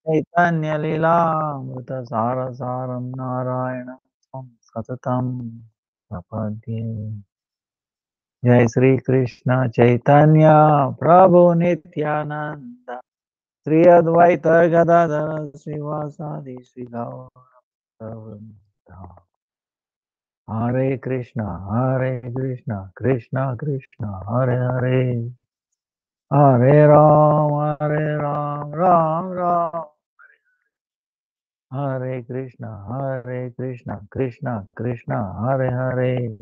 Chaitanya Leela Sara Saram Narayana Satatam Prapadye. Jai Sri Krishna Chaitanya Prabhu Nityananda Sri Advaita Gadadara Srivasadi Sri Gaura Hare Krishna Krishna Krishna Hare Hare Hare Ram Ram Ram Hare Krishna Krishna Krishna Hare Hare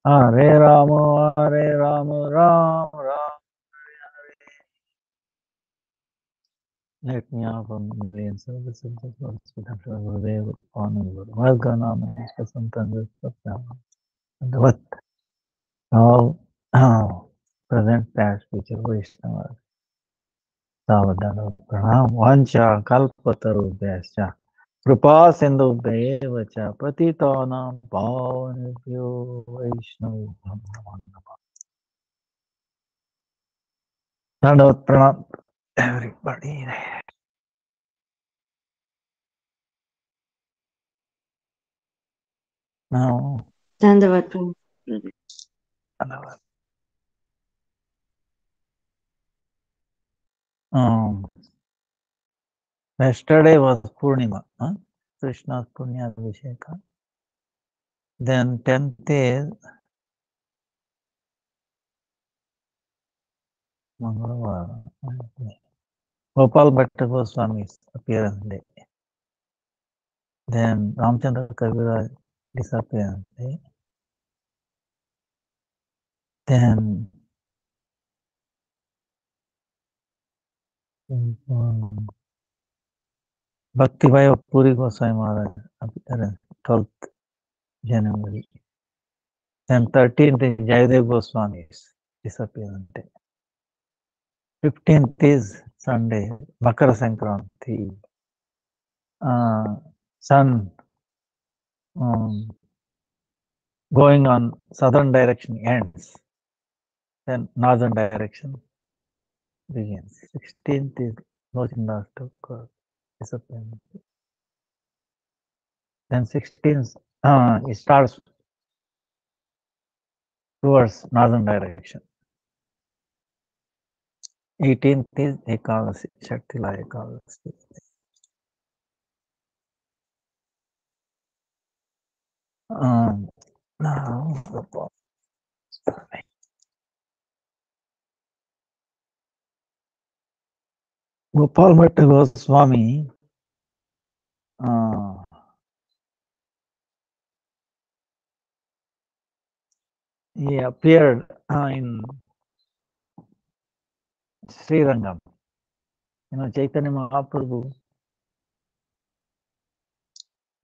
Hare Rama Ram Ram. Let me offer million services of Lord Sridhar Gurudev upon Guru Varganam Santan and what all present past future Vaishnava Savadana Pranam Vancha Kalpatarubhyascha Kripa Sindhubhyev cha Patitanam Pavanebhyo Vaishnava Dandavat Pranam everybody. Now Dandavat. Yesterday was Purnima, Krishna's Punya Abhisheka. Then 10th is Mangalavara, Gopala Bhatta Goswami's appearance day. Then Ramchandra Kaviraj disappearance day. Then Bhakti-Vidanta Puri Goswami Maharaj appearance 12th January. Then 13th is Jayadev Goswami's disappearance day. 15th is Sunday, Makara Sankranti. Sun going on southern direction ends, then northern direction begins. 16th is Lochindas Thakur disappearance. Then 16th it starts towards northern direction. 18th is Ekadasi, Shaktila Ekadasi. Now, Gopala Bhatta Goswami he appeared in Srirangam. Chaitanya Mahaprabhu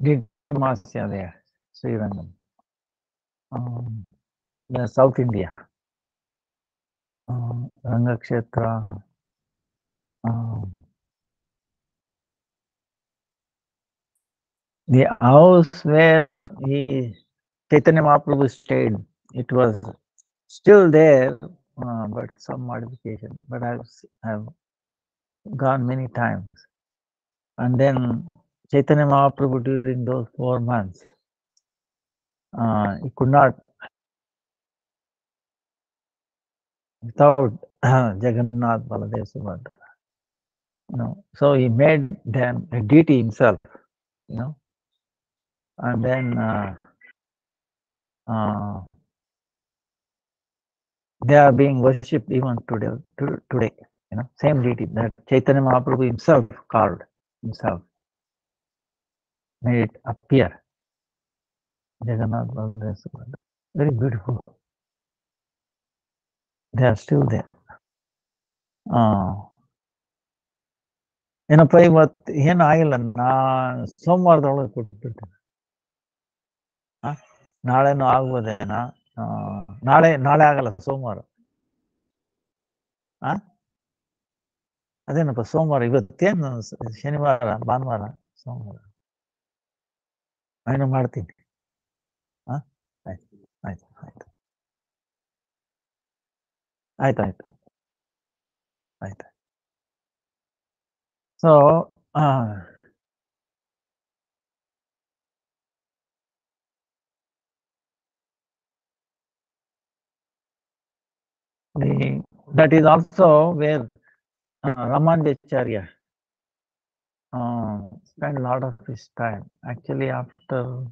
did Masya there, Srirangam, South India, Rangakshetra. The house where Chaitanya Mahaprabhu stayed, it was still there, but some modification. But I've gone many times. And then Chaitanya Mahaprabhu during those 4 months, he could not, without Jagannath Baladev Subhadra, so he made them a deity himself, and then they are being worshipped even today. Same deity that Chaitanya Mahaprabhu himself carved himself, made it appear. Jagannath Baladev Subhadra. Very beautiful. They are still there. ಏನಪ್ಪ ಇವತ್ತು ಏನು ಆಗಿಲ್ಲ, ಸೋಮವಾರದೊಳಗೆ ಕೊಟ್ಬಿಡ್ತೀನಿ. ನಾಳೆನೂ ಆಗ್ಬೋದೇನಾ? ನಾಳೆ ಆಗಲ್ಲ, ಸೋಮವಾರ. ಅದೇನಪ್ಪ ಸೋಮವಾರ, ಇವತ್ತೇನು ಶನಿವಾರ, ಭಾನುವಾರ, ಸೋಮವಾರ ಏನೋ ಮಾಡ್ತೀನಿ. ಆಯ್ತು ಆಯ್ತು ಆಯ್ತು ಆಯ್ತು ಆಯ್ತು ಆಯ್ತು. So that is also where Ramanujacharya spent a lot of his time. Actually, after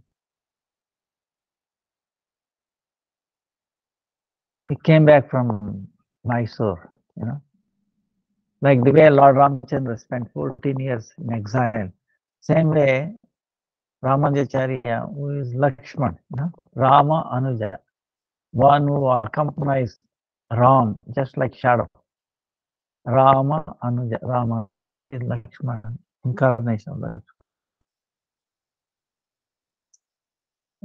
he came back from Mysore, like the way Lord Ramchandra spent 14 years in exile. Same way, Ramanujacharya, who is Lakshman, Rama Anuja, one who accompanies Ram, just like shadow. Rama Anuja, Rama is Lakshman, incarnation of Lakshman.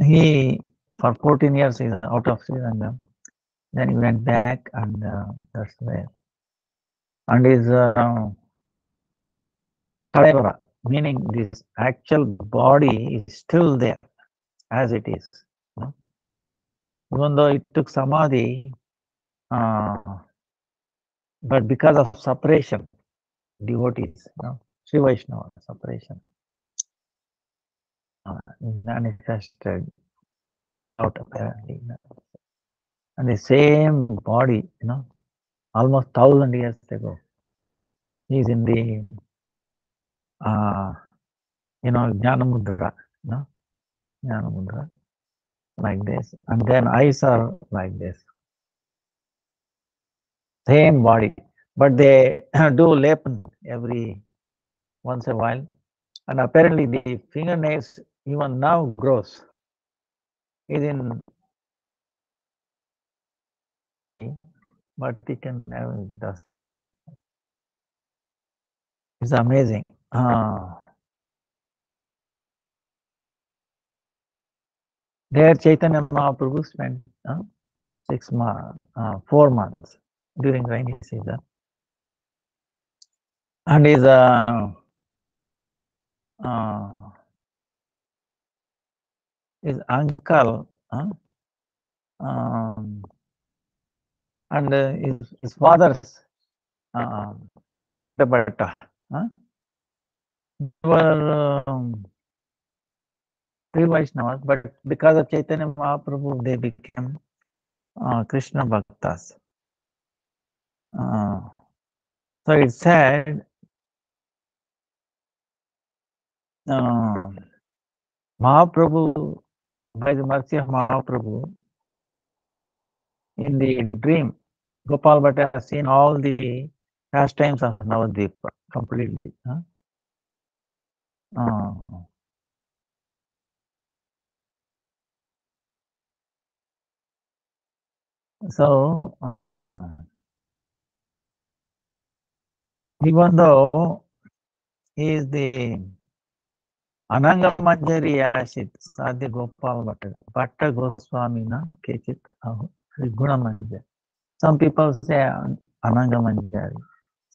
He, for 14 years, is out of Srirangam. Then he went back, and that's where. And his Kalaivara, meaning this actual body is still there as it is. Even though it took samadhi, but because of separation, devotees, Sri Vaishnava separation, manifested out apparently. And the same body, almost 1,000 years ago, he's in the, Jnanamudra, Jnanamudra, like this. And then eyes are like this. Same body. But they do lepan every once in a while. And apparently the fingernails even now grows. Is in, but he can have it does. It's amazing. There Chaitanya Mahaprabhu spent 4 months during rainy season. And his uncle and his father's Bhatta, they were three Vaishnavas, but because of Chaitanya Mahaprabhu, they became Krishna Bhaktas. So it's said Mahaprabhu, by the mercy of Mahaprabhu, in the dream, Gopal Bhatta has seen all the pastimes of Navadvipa completely. So, even though he is the Ananga Manjari Ashit, Sadhya Gopal Bhatta Goswami, Kechit Guna Manjari. Some people say Ananga Manjari,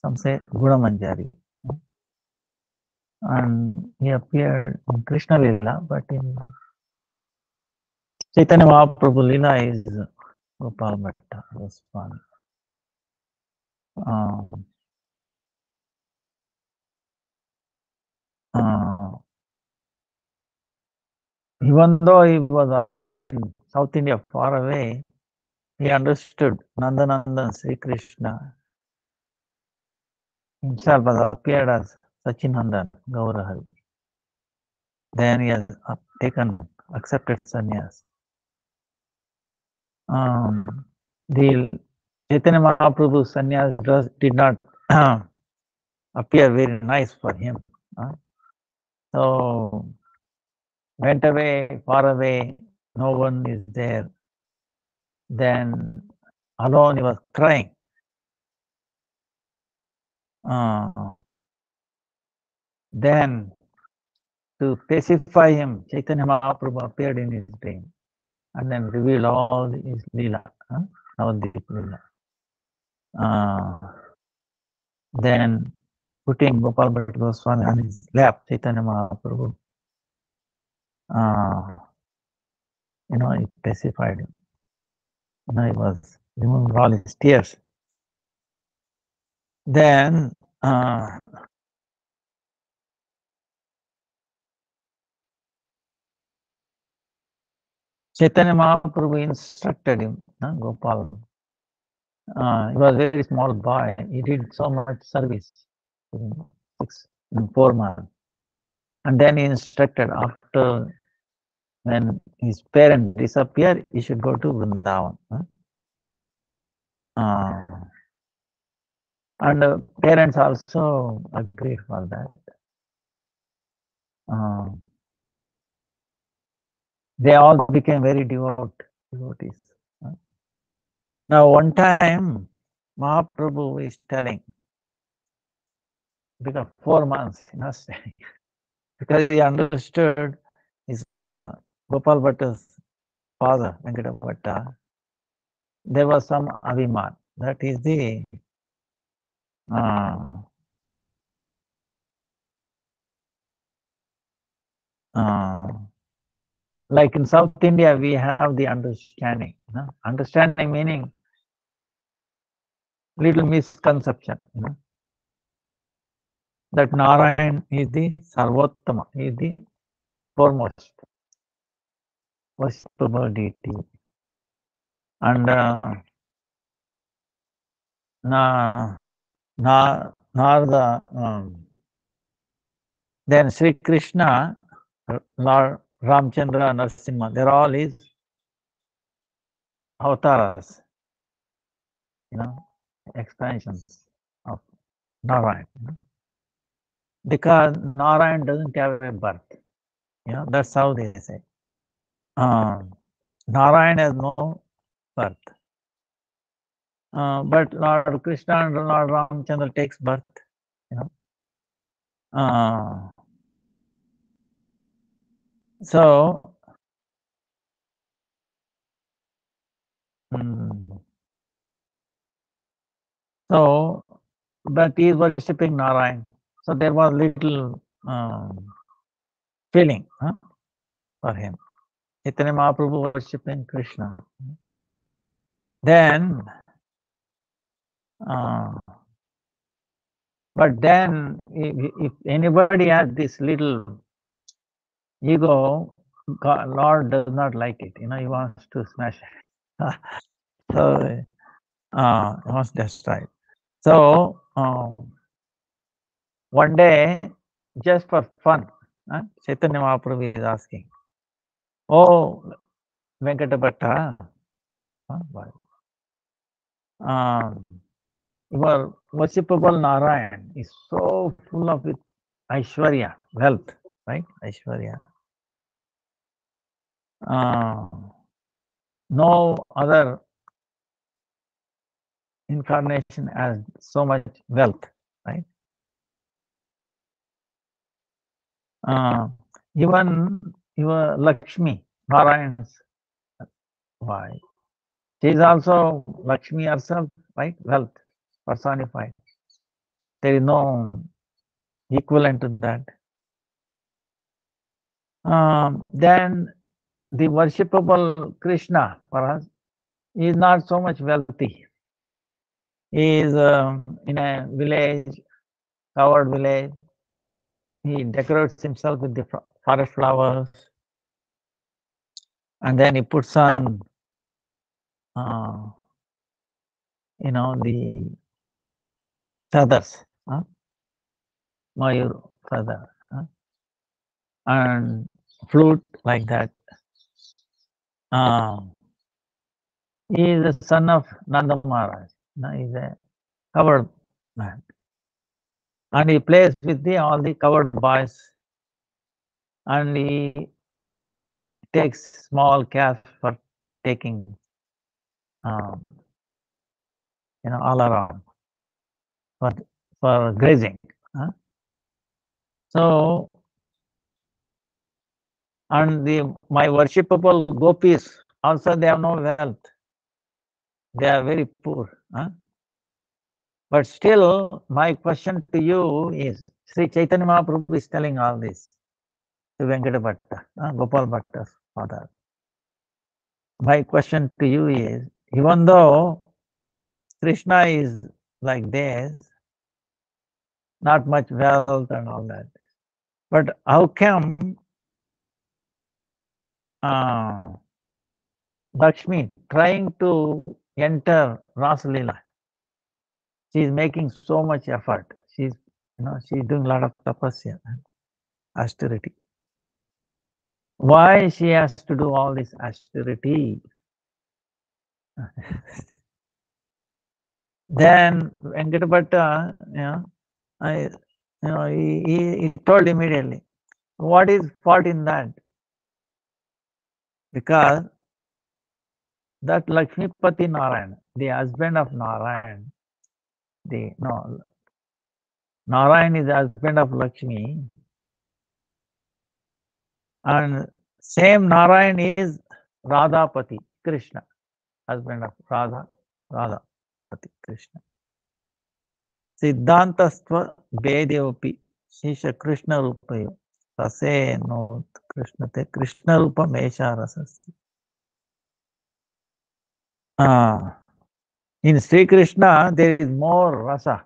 some say Guna Manjari. And he appeared in Krishna Lila, but in Chaitanya Mahaprabhu Lila is Gopal Bhatta Goswami. Even though he was in South India far away, he understood Nandanandan Sri Krishna himself has appeared as Sachinandan Gaurahari. Then he has accepted sannyas. The Chaitanya Mahaprabhu sannyas did not appear very nice for him. So went away, far away, no one is there. Then alone he was crying. Then to pacify him, Chaitanya Mahaprabhu appeared in his dream and then revealed all his lila, Navadvip lila. Then putting Gopal Bhatta Goswami on his lap, Chaitanya Mahaprabhu, it pacified him. He was removing all his tears. Then Chaitanya Mahaprabhu instructed him, Gopal. He was a very small boy. He did so much service in 4 months. And then he instructed after when his parents disappear, he should go to Vrindavan. And parents also agreed for that. They all became very devotees. Now, one time, Mahaprabhu is telling, because 4 months, because he understood his Gopal Bhatta's father, Venkata Bhatta, there was some Abhiman. That is the like in South India, we have the understanding. Understanding meaning little misconception. That Narayan is the Sarvottama, is the foremost worshipable deity. And then Sri Krishna, Lord Ramchandra, Narasimha, they're all his avatars, expansions of Narayan. Because Narayan doesn't have a birth. That's how they say. Narayan has no birth. But Lord Krishna and Lord Ramchandra takes birth. So, but he is worshipping Narayan. So there was little feeling for him. Chaitanya Mahaprabhu worshipping Krishna. Then, but then if anybody has this little ego, God, Lord does not like it. He wants to smash it. So, he wants to destroy it. So, one day, just for fun, Chaitanya Mahaprabhu is asking, "Oh, Venkata Bhatta, your worshipable Narayan is so full of Aishwarya, wealth, right? Aishwarya. No other incarnation has so much wealth, right? Even your Lakshmi, Narayan's wife, she is also Lakshmi herself, right? Wealth personified. There is no equivalent to that. Then the worshipable Krishna for us is not so much wealthy. He is in a village, covered village. He decorates himself with the forest flowers, and then he puts on, the feathers, Mayur feather, and flute like that. He is the son of Dandi Maharaj. He is a covered man. And he plays with all the covered boys, and he takes small cash for taking, all around for grazing. So, and my worshipable gopis also, they have no wealth. They are very poor. But still, my question to you is, Sri Chaitanya Mahaprabhu is telling all this to Venkata Bhatta, Gopal Bhatta's father. My question to you is, even though Krishna is like this, not much wealth and all that, but how come Lakshmi trying to enter Rasalila. She is making so much effort. She's doing a lot of tapasya, austerity. Why she has to do all this austerity? Then Venkata Bhatta, he told immediately, what is fault in that? Because that Lakshmipati Narayan, the husband of Narayan, Narayan is the husband of Lakshmi, and same Narayan is Radhapati, Krishna, husband of Radhapati, Krishna. Siddhantastva Vedeopi, Shisha Krishna Rupayo, Sase no Krishna te Krishna Rupa Mesha Rasasti. In Sri Krishna, there is more rasa.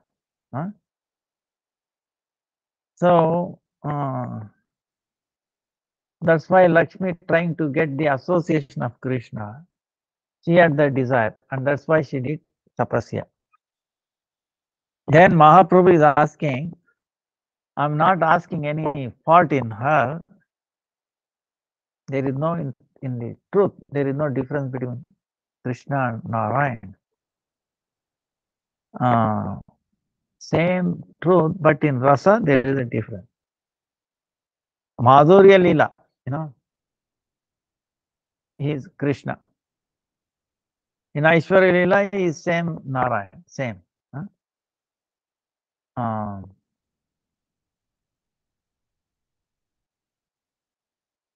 So, that's why Lakshmi trying to get the association of Krishna. She had the desire, and that's why she did tapasya. Then Mahaprabhu is asking, I'm not asking any fault in her. There is no, in the truth, there is no difference between Krishna and Narayan. Same truth, but in rasa, there is a difference. Madhurya Lila, he is Krishna. In Aishwarya Lila, he is same Narayan, same.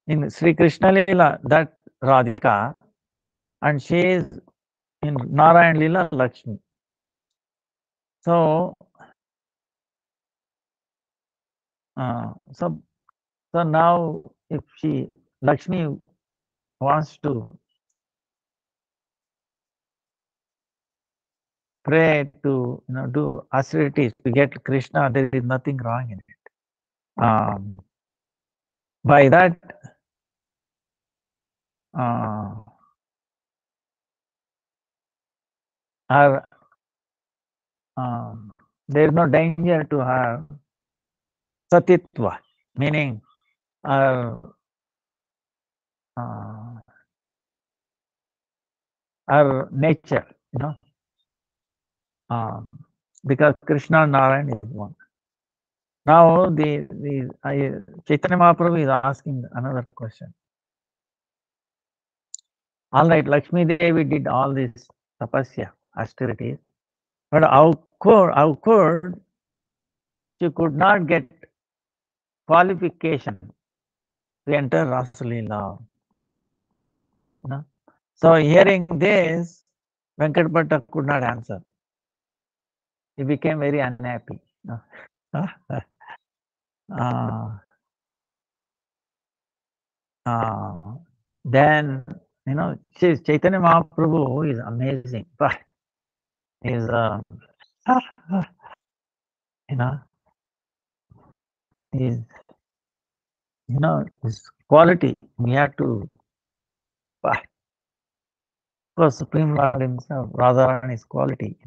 In Sri Krishna Lila, that Radhika, and she is in Narayan Lila, Lakshmi. So, so now if Lakshmi wants to pray to do austerities to get Krishna, there is nothing wrong in it. By that, there is no danger to her satitva, meaning her nature, because Krishna and Narayan is one. Now Chaitanya Mahaprabhu is asking another question. All right, Lakshmi Devi did all this tapasya, austerities, but how could she could not get qualification to enter Rasalila? So hearing this, Venkat Bhatta could not answer. He became very unhappy. Then Chaitanya Mahaprabhu is amazing, but is his quality. We have to, because Supreme Lord himself, Radharani's quality.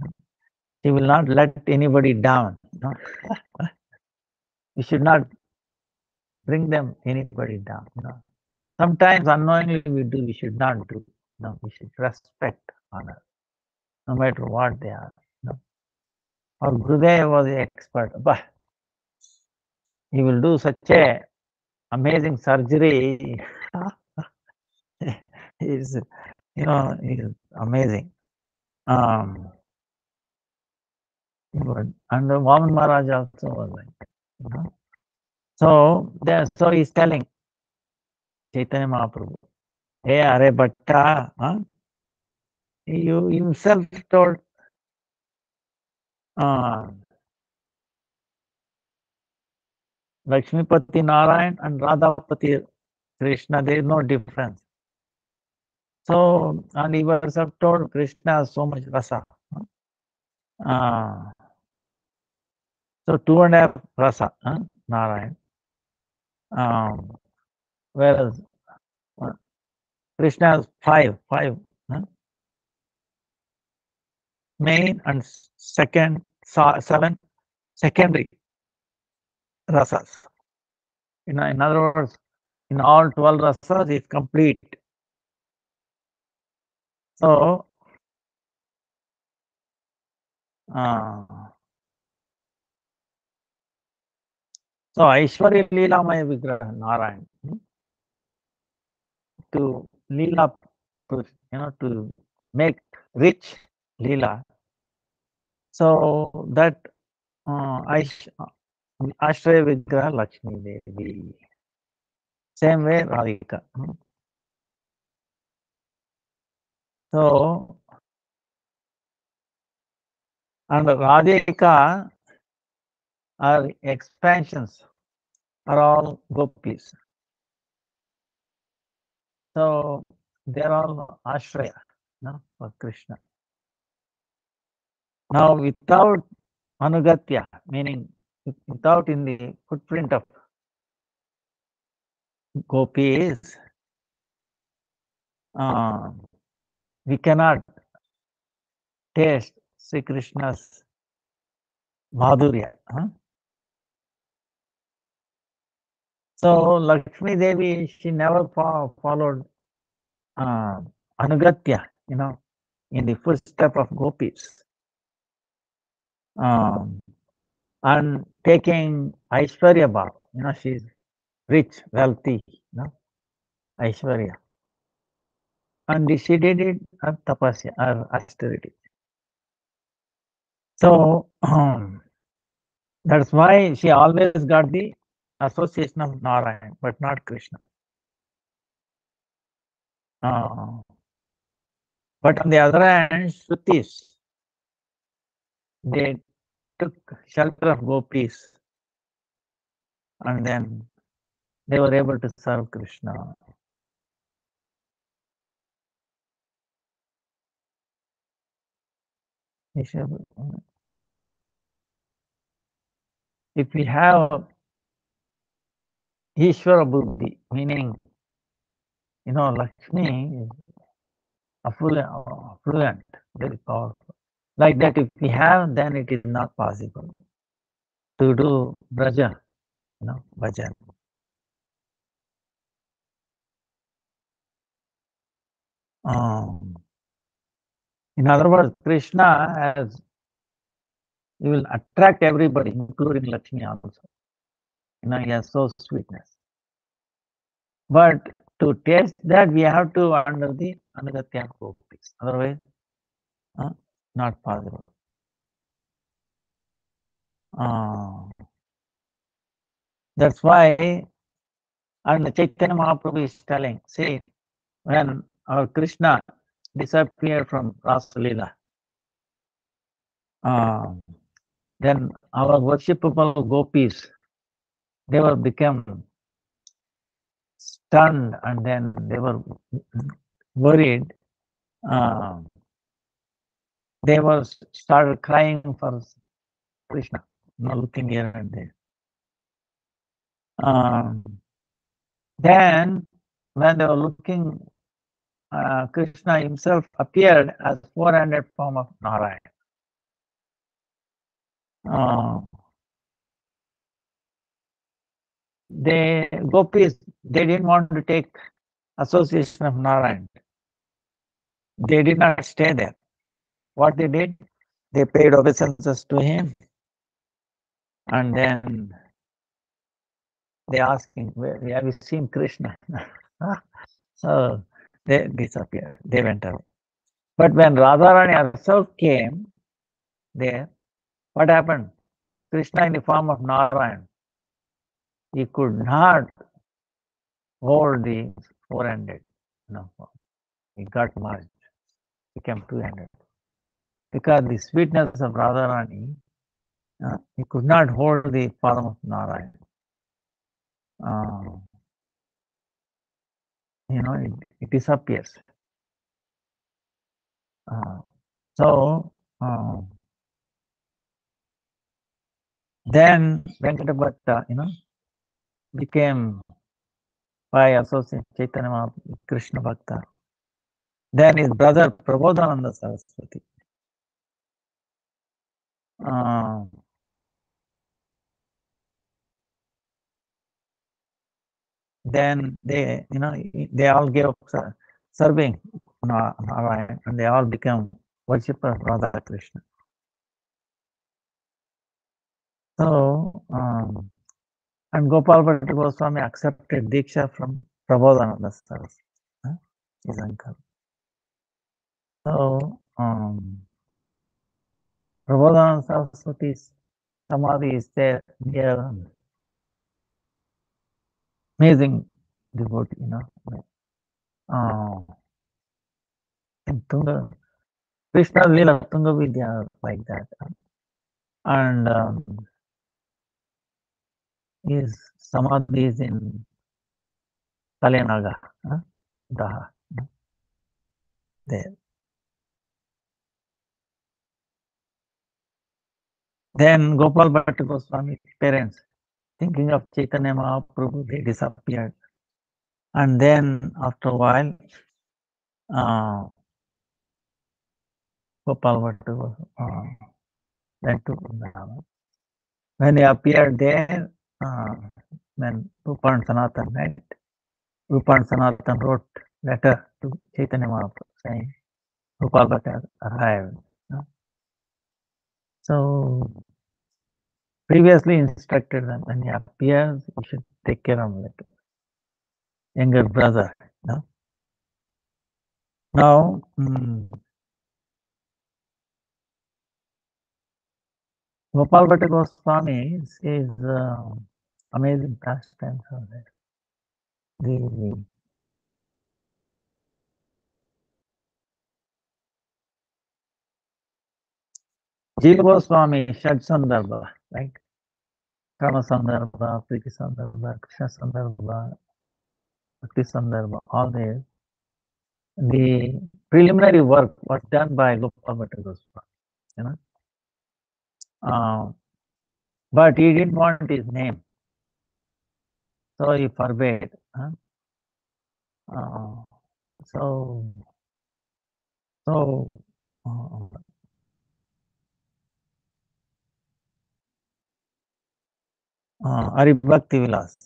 He will not let anybody down. We should not bring anybody down. Sometimes unknowingly we should not do. We should respect, honor, no matter what they are. Our Gurudev was an expert, but he will do such a amazing surgery. He's amazing. And Vaman Maharaj also was like, so he's telling Chaitanya Mahaprabhu, hey, Are Bhatta, you himself told Lakshmipati Narayan and Radhapati Krishna, there is no difference. So, and he himself told Krishna has so much rasa. So 2.5 rasa, Narayan. Whereas Krishna has five main and seven secondary rasas. In other words, in all 12 rasas is complete. So, Aishwarya Leela Maya Vigraha Narayan, to Leela, to make rich Leela. So that Ashraya Vigraha Lakshmi Devi. Same way Radhika. So, and Radhika are expansions, are all gopis. So they are all Ashraya for Krishna. Now without Anugatya, meaning without in the footprint of gopis, we cannot taste Sri Krishna's madhurya. So Lakshmi Devi, she never followed Anugatya, in the footstep of gopis. And taking Aishwarya Bhav, she's rich, wealthy, Aishwarya. And she did it at tapasya, or austerity. So that's why she always got the association of Narayan, but not Krishna. But on the other hand, Shrutis, they took shelter of gopis, and then they were able to serve Krishna. If we have Ishvara Buddhi, meaning, Lakshmi is affluent, very powerful. Like that, if we have, then it is not possible to do Braja, bhajan. In other words, Krishna he will attract everybody, including Lakshmi also. He has so sweetness. But to taste that, we have to under the Anugatya gopis. Otherwise, not possible. That's why, and Chaitanya Mahaprabhu is telling, see, when our Krishna disappeared from Rasa Leela, then our worshipable gopis, they were become stunned, and then they were worried. They were started crying for Krishna, looking here and there. Then, when they were looking, Krishna himself appeared as 400 form of Narayan. The gopis, they didn't want to take association of Narayan. They did not stay there. What they did, they paid obeisances to him, and then they asked him, "Where have you seen Krishna?" So they disappeared. They went away. But when Radharani herself came there, what happened? Krishna in the form of Narayan, he could not hold the 400. He got merged, became 200. Because the sweetness of Radharani, he could not hold the form of Narayan. It disappears. So then Venkata Bhatta, became by association Chaitanya Mahaprabhu, Krishna Bhakta. Then his brother Prabodhananda Saraswati. Then they, they all gave up serving Narayan, and they all become worshippers of Radha Krishna. So, and Gopala Bhatta Goswami accepted Diksha from Prabodhananda Saraswati, his uncle. So, Prabodhananda Saraswati's Samadhi is there near amazing devotee, in Tunga, Krishna Lila Tunga Vidya, like that. And his Samadhi is in Kalenaga, Daha, there. Then Gopal Bhatta Goswami's parents, thinking of Chaitanya Mahaprabhu, they disappeared. And then after a while, Gopal Bhatta went to Vrindavan. When he appeared there, when Rupa and Sanatan met, Rupa and Sanatan wrote letter to Chaitanya Mahaprabhu saying, Gopal Bhatta arrived. So, previously instructed that when he appears, you should take care of like younger brother. Now, Gopal Bhatta Goswami is amazing pastimes are there. The Jiva Goswami, Shad Sandarbha, right? Kama Sandarbha, Priti Sandarbha, Krishna Sandarbha, Bhakti Sandarbha, all there. The preliminary work was done by Gopal Bhatta Goswami, but he didn't want his name, so he forbade. So Hari Bhakti Vilas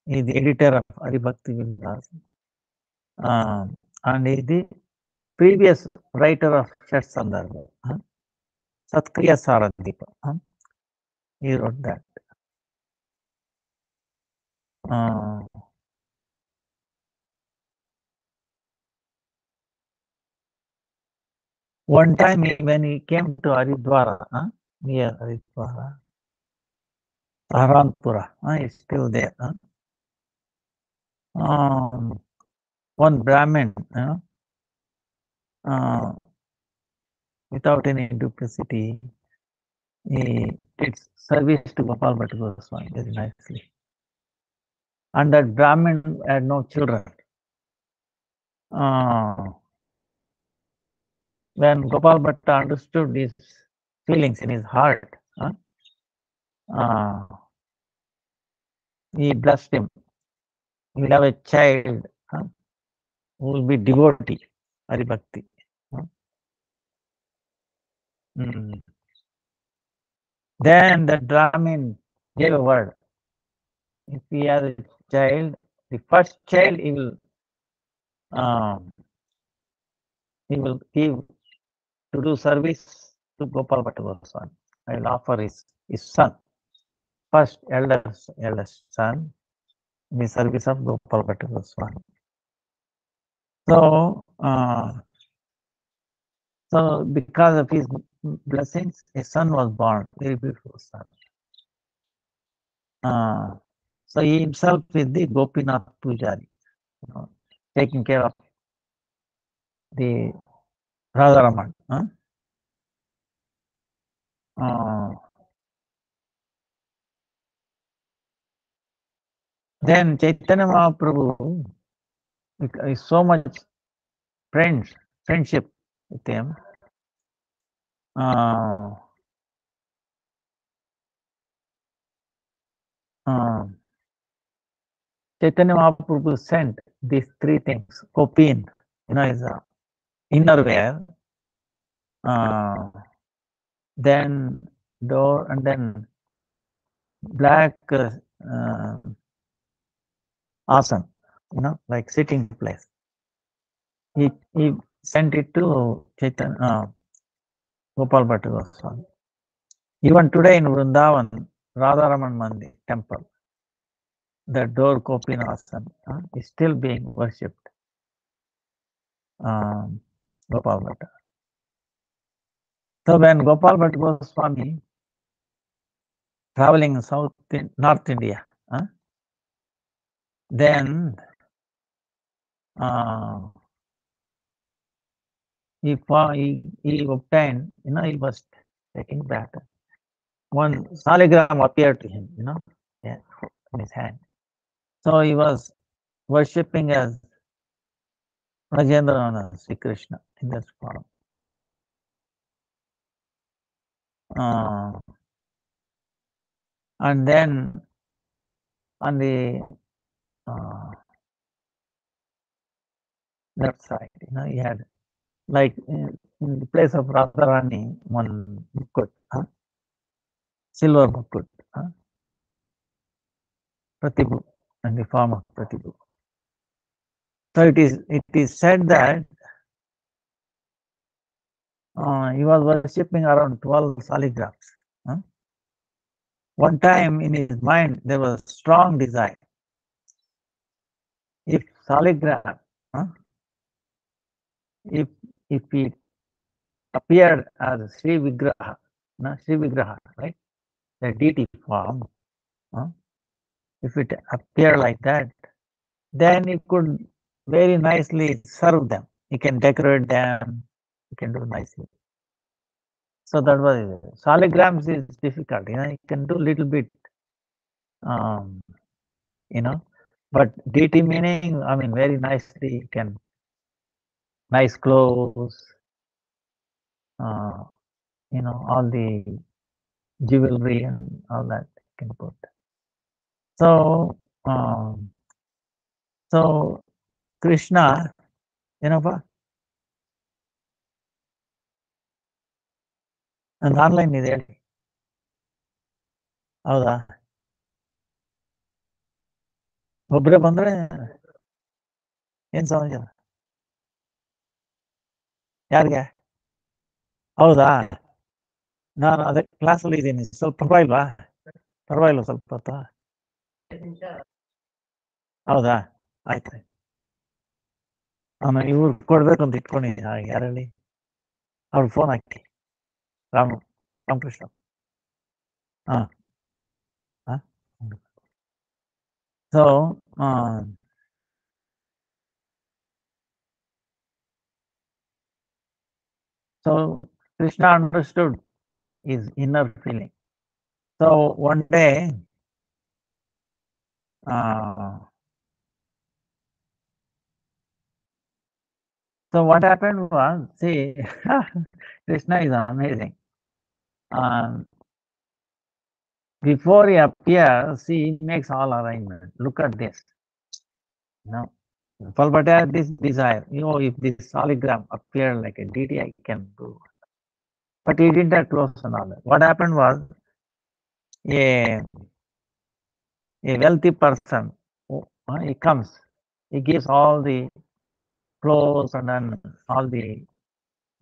is the editor of Hari Bhakti Vilas, and is the previous writer of Shat Sandarbha, Satkriya Saradipa. He wrote that. One time when he came to Haridwara, near Haridwara, Saharanpura, is still there. One Brahmin, without any duplicity, he did service to Gopal Bhatta Goswami very nicely. And that Brahmin had no children. When Gopal Bhatta understood these feelings in his heart, he blessed him. He will have a child who will be devotee, Hari Bhakti. Then the Brahmin gave a word. If he has a child, the first child he will give to do service to Gopal Bhatta Goswami. I will offer his son, first eldest son, in the service of Gopal Bhatta Goswami. So because of his blessings, a son was born, very beautiful son. So he himself is the Gopinath Pujari, taking care of the Radharaman. Then Chaitanya Mahaprabhu is so much friendship with him. Chaitanya Mahaprabhu sent these three things: Kopin, His inner wear, then door, and then black asan, like sitting place. He sent it to Chaitanya, Gopala Bhatta Goswami. Even today in Vrindavan, Radharaman Mandir temple, the door Kopinasan is still being worshipped. Gopal Bhatta. So when Gopal Bhatta Goswami traveling in North India, then he obtained, he was taking back. One saligram appeared to him, in his hand. So he was worshipping as Rajendra Sri Krishna in this form. And then on the left side, he had, like in the place of Radharani, one mukut, silver mukut, Pratibhu, in the form of Pratibhu. So it is said that he was worshipping around 12 saligrams. One time in his mind there was strong desire. If saligram, if it appeared as Sri Vigraha, right? The deity form, if it appeared like that, then he could very nicely serve them. He can decorate them, he can do nicely. So that was it. Saligrams is difficult, you can do little bit, but deity meaning, very nicely, you can, nice clothes, all the jewelry and all that you can put. So, Krishna, and online ಇದೆ ಹೇಳಿ ಹೌದಾ ಒಬ್ಬರೇ ಬಂದ್ರೆ ಏನ್ ಸಮಾಚಾರ ಯಾರಿಗೆ ಹೌದಾ ನಾನು ಅದೇ ಕ್ಲಾಸಲ್ಲಿ ಇದ್ದೀನಿ ಸ್ವಲ್ಪ ಪರವಾಗಿಲ್ವಾ ಸ್ವಲ್ಪ ಹೊತ್ತು ಹೌದಾ ಆಯ್ತು ನಾನು ಇವ್ರು ಕೊಡ್ಬೇಕು ಅಂತ ಇಟ್ಕೊಂಡಿದ್ದೀನಿ ಯಾರಲ್ಲಿ ಅವ್ರು ಫೋನ್ ಹಾಕಿ ರಾಮಕೃಷ್ಣ ಹಾಂ ಹಾಂ so So Krishna understood his inner feeling. So one day, so what happened was, see, Krishna is amazing. Before he appears, he makes all arrangements. Look at this. But has this desire, if this saligram appeared like a deity, I can do. But he didn't have clothes and all that. What happened was, a wealthy person, he comes, he gives all the clothes and then all the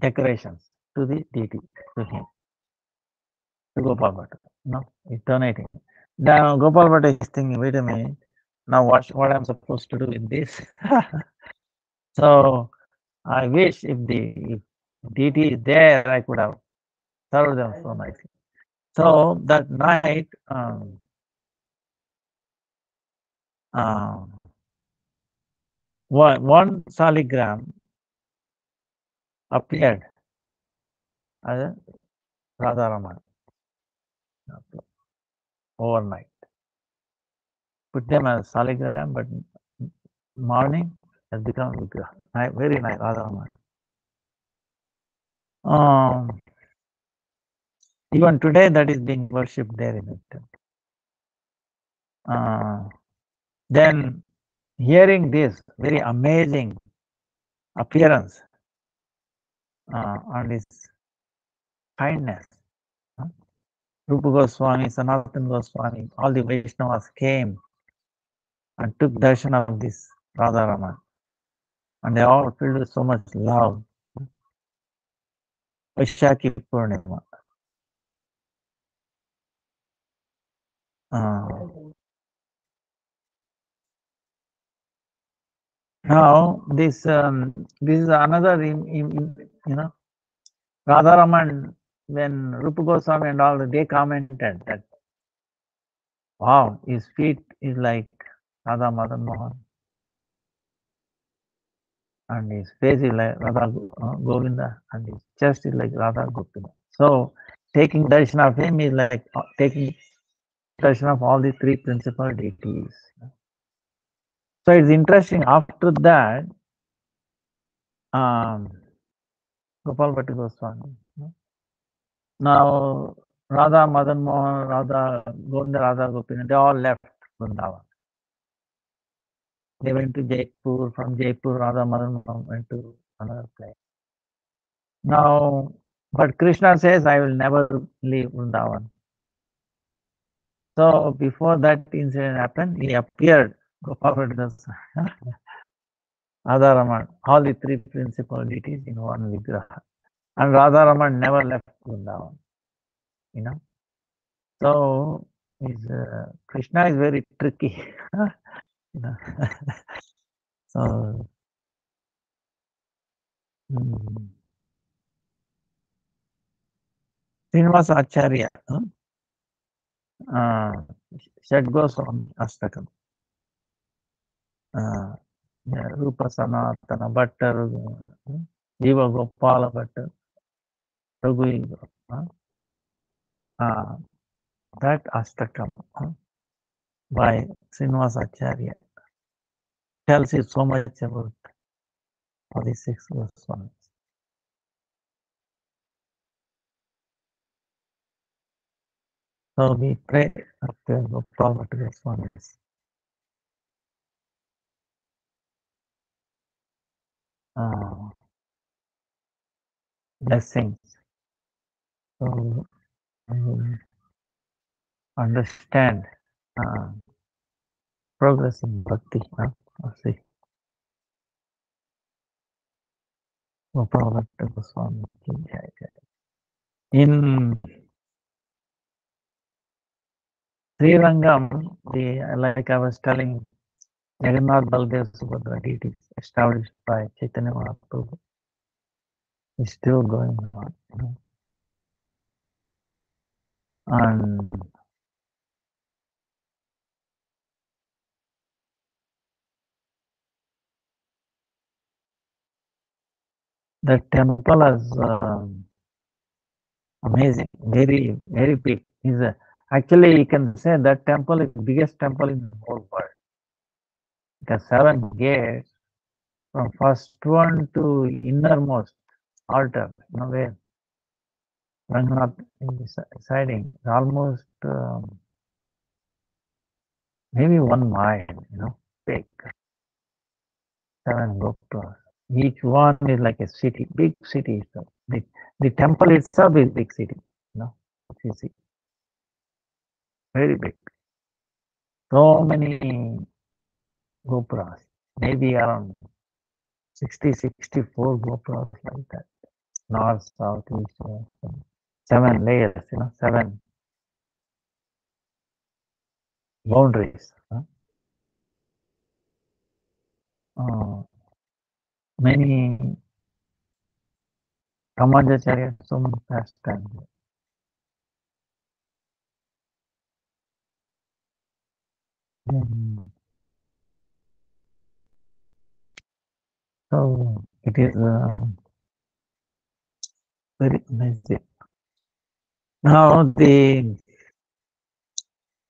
decorations to the deity, to him, to Gopal Bhatta. He's donating. Now Gopal Bhatta is thinking, wait a minute, now what I'm supposed to do with this? So I wish if deity is there, I could have served them so nicely. So that night, one saligram appeared as Radharaman overnight. Put them as saligram, but morning has become Vigraha. Very nice, Radharaman. Even today, that is being worshipped there in the temple. Then, hearing this very amazing appearance and his kindness. Rupa Goswami, Sanatana Goswami, all the Vaishnavas came and took darshan of this Radharaman. And they all filled with so much love. Vaishakhi Purnima. Now, this is another, Radharaman, when Rupa Goswami and all, they commented that, wow, his feet is like Radha Madan Mohan, and his face is like Radha Govinda, and his chest is like Radha Govinda. So, taking darshan of him is like taking darshan of all the three principal deities. So, it's interesting, after that, Gopala Bhatta Goswami. Now, Radha Madan Mohan, Radha Govinda, Radha Gopinath, they all left Vrindavan. They went to Jaipur. From Jaipur, Radha Madan Mohan went to another place. Now, but Krishna says, I will never leave Vrindavan. So, before that incident happened, he appeared, Gopala Bhatta Goswami, Radharaman, all the three principal deities in one Vigraha. And Radharaman never left Vrindavan. So, Krishna is very tricky. So, Srinivasa Acharya, Shadgoswami Astakam, Rupa Sanatana Bhatta, Jiva Gopala Bhatta, Raghu, that Astakam by Srinivasa Acharya tells you so much about all these six Goswamis. So we pray after Gopala Bhatta Goswamis. Blessings. So understand progress in bhakti. See, Gopala Bhatta Goswami. In Srirangam, like I was telling, Jagannath Baldev Subhadra deities established by Chaitanya Mahaprabhu is still going on. And the temple is amazing, very, very big. Actually, you can say that temple is the biggest temple in the whole world. It has 7 gates, from first one to innermost altar, where Rangnath is residing, almost maybe 1 mile, big, 7 gopuras. Each one is like a city, big city. So the temple itself is big city, if you see, very big. So many gopuras, maybe around 60, 64 gopuras like that. North, south, east, west. 7 layers, 7 boundaries. Many Ramajacharya, so many pastimes. So it is very amazing. Now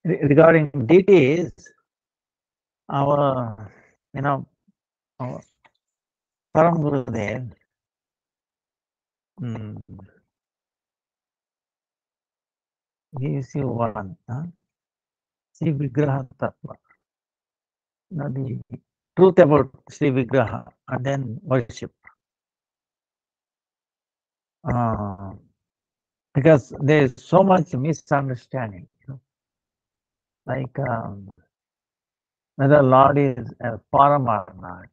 regarding deities, our our Param Gurudev gives you one, Sri Vigraha Tattva. The truth about Sri Vigraha, and then worship. because there is so much misunderstanding, like whether Lord is a form or not.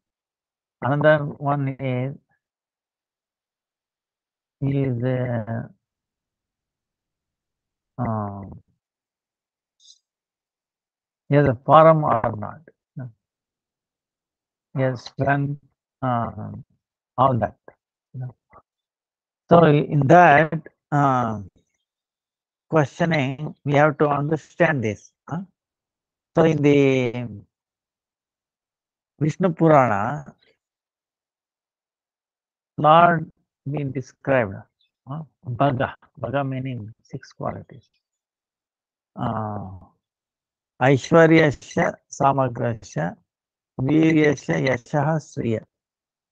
Another one is he is a he has a form or not. He has strength, all that. So in that questioning, we have to understand this. So in the Vishnu Purana, Lord being described, Bhaga, Bhaga meaning 6 qualities. Aishwaryasya Samagrasya Viryasya Yashaha Sriya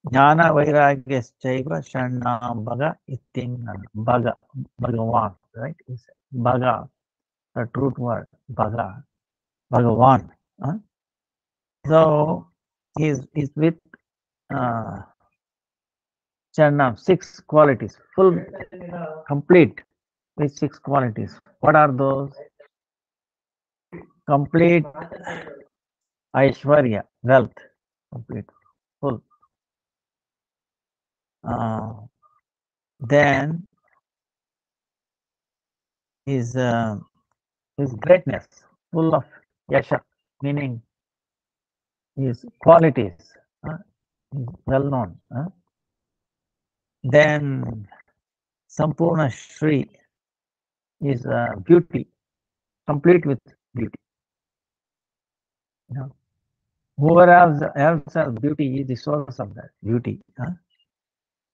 Jnana Vairagyaschaiva Shannam Bhaga Ityengana. Bhaga, Bhagavan, right? It's Bhaga, the truth word, Bhaga, Bhagavan. So he's with Channam, 6 qualities, full, complete with 6 qualities. What are those? Complete Aishwarya, wealth, complete, full. Then his greatness, full of yasha, meaning his qualities, is well known. Then Sampurna Shri is beauty, complete with beauty. Whoever else has beauty is the source of that beauty.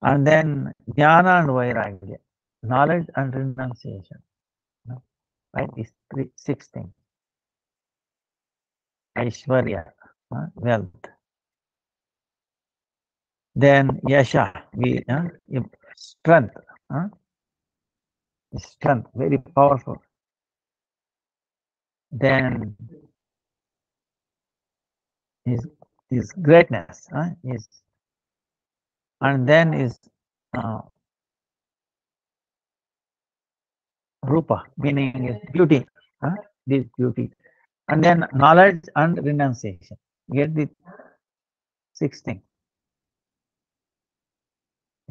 And then jnana and vairagya, knowledge and renunciation. Right? These 6 things. Aishwarya, wealth. Then yasha, strength. Strength, very powerful. Then his greatness, and then his rupa, meaning his beauty, this beauty. And then knowledge and renunciation. Get the 6 things.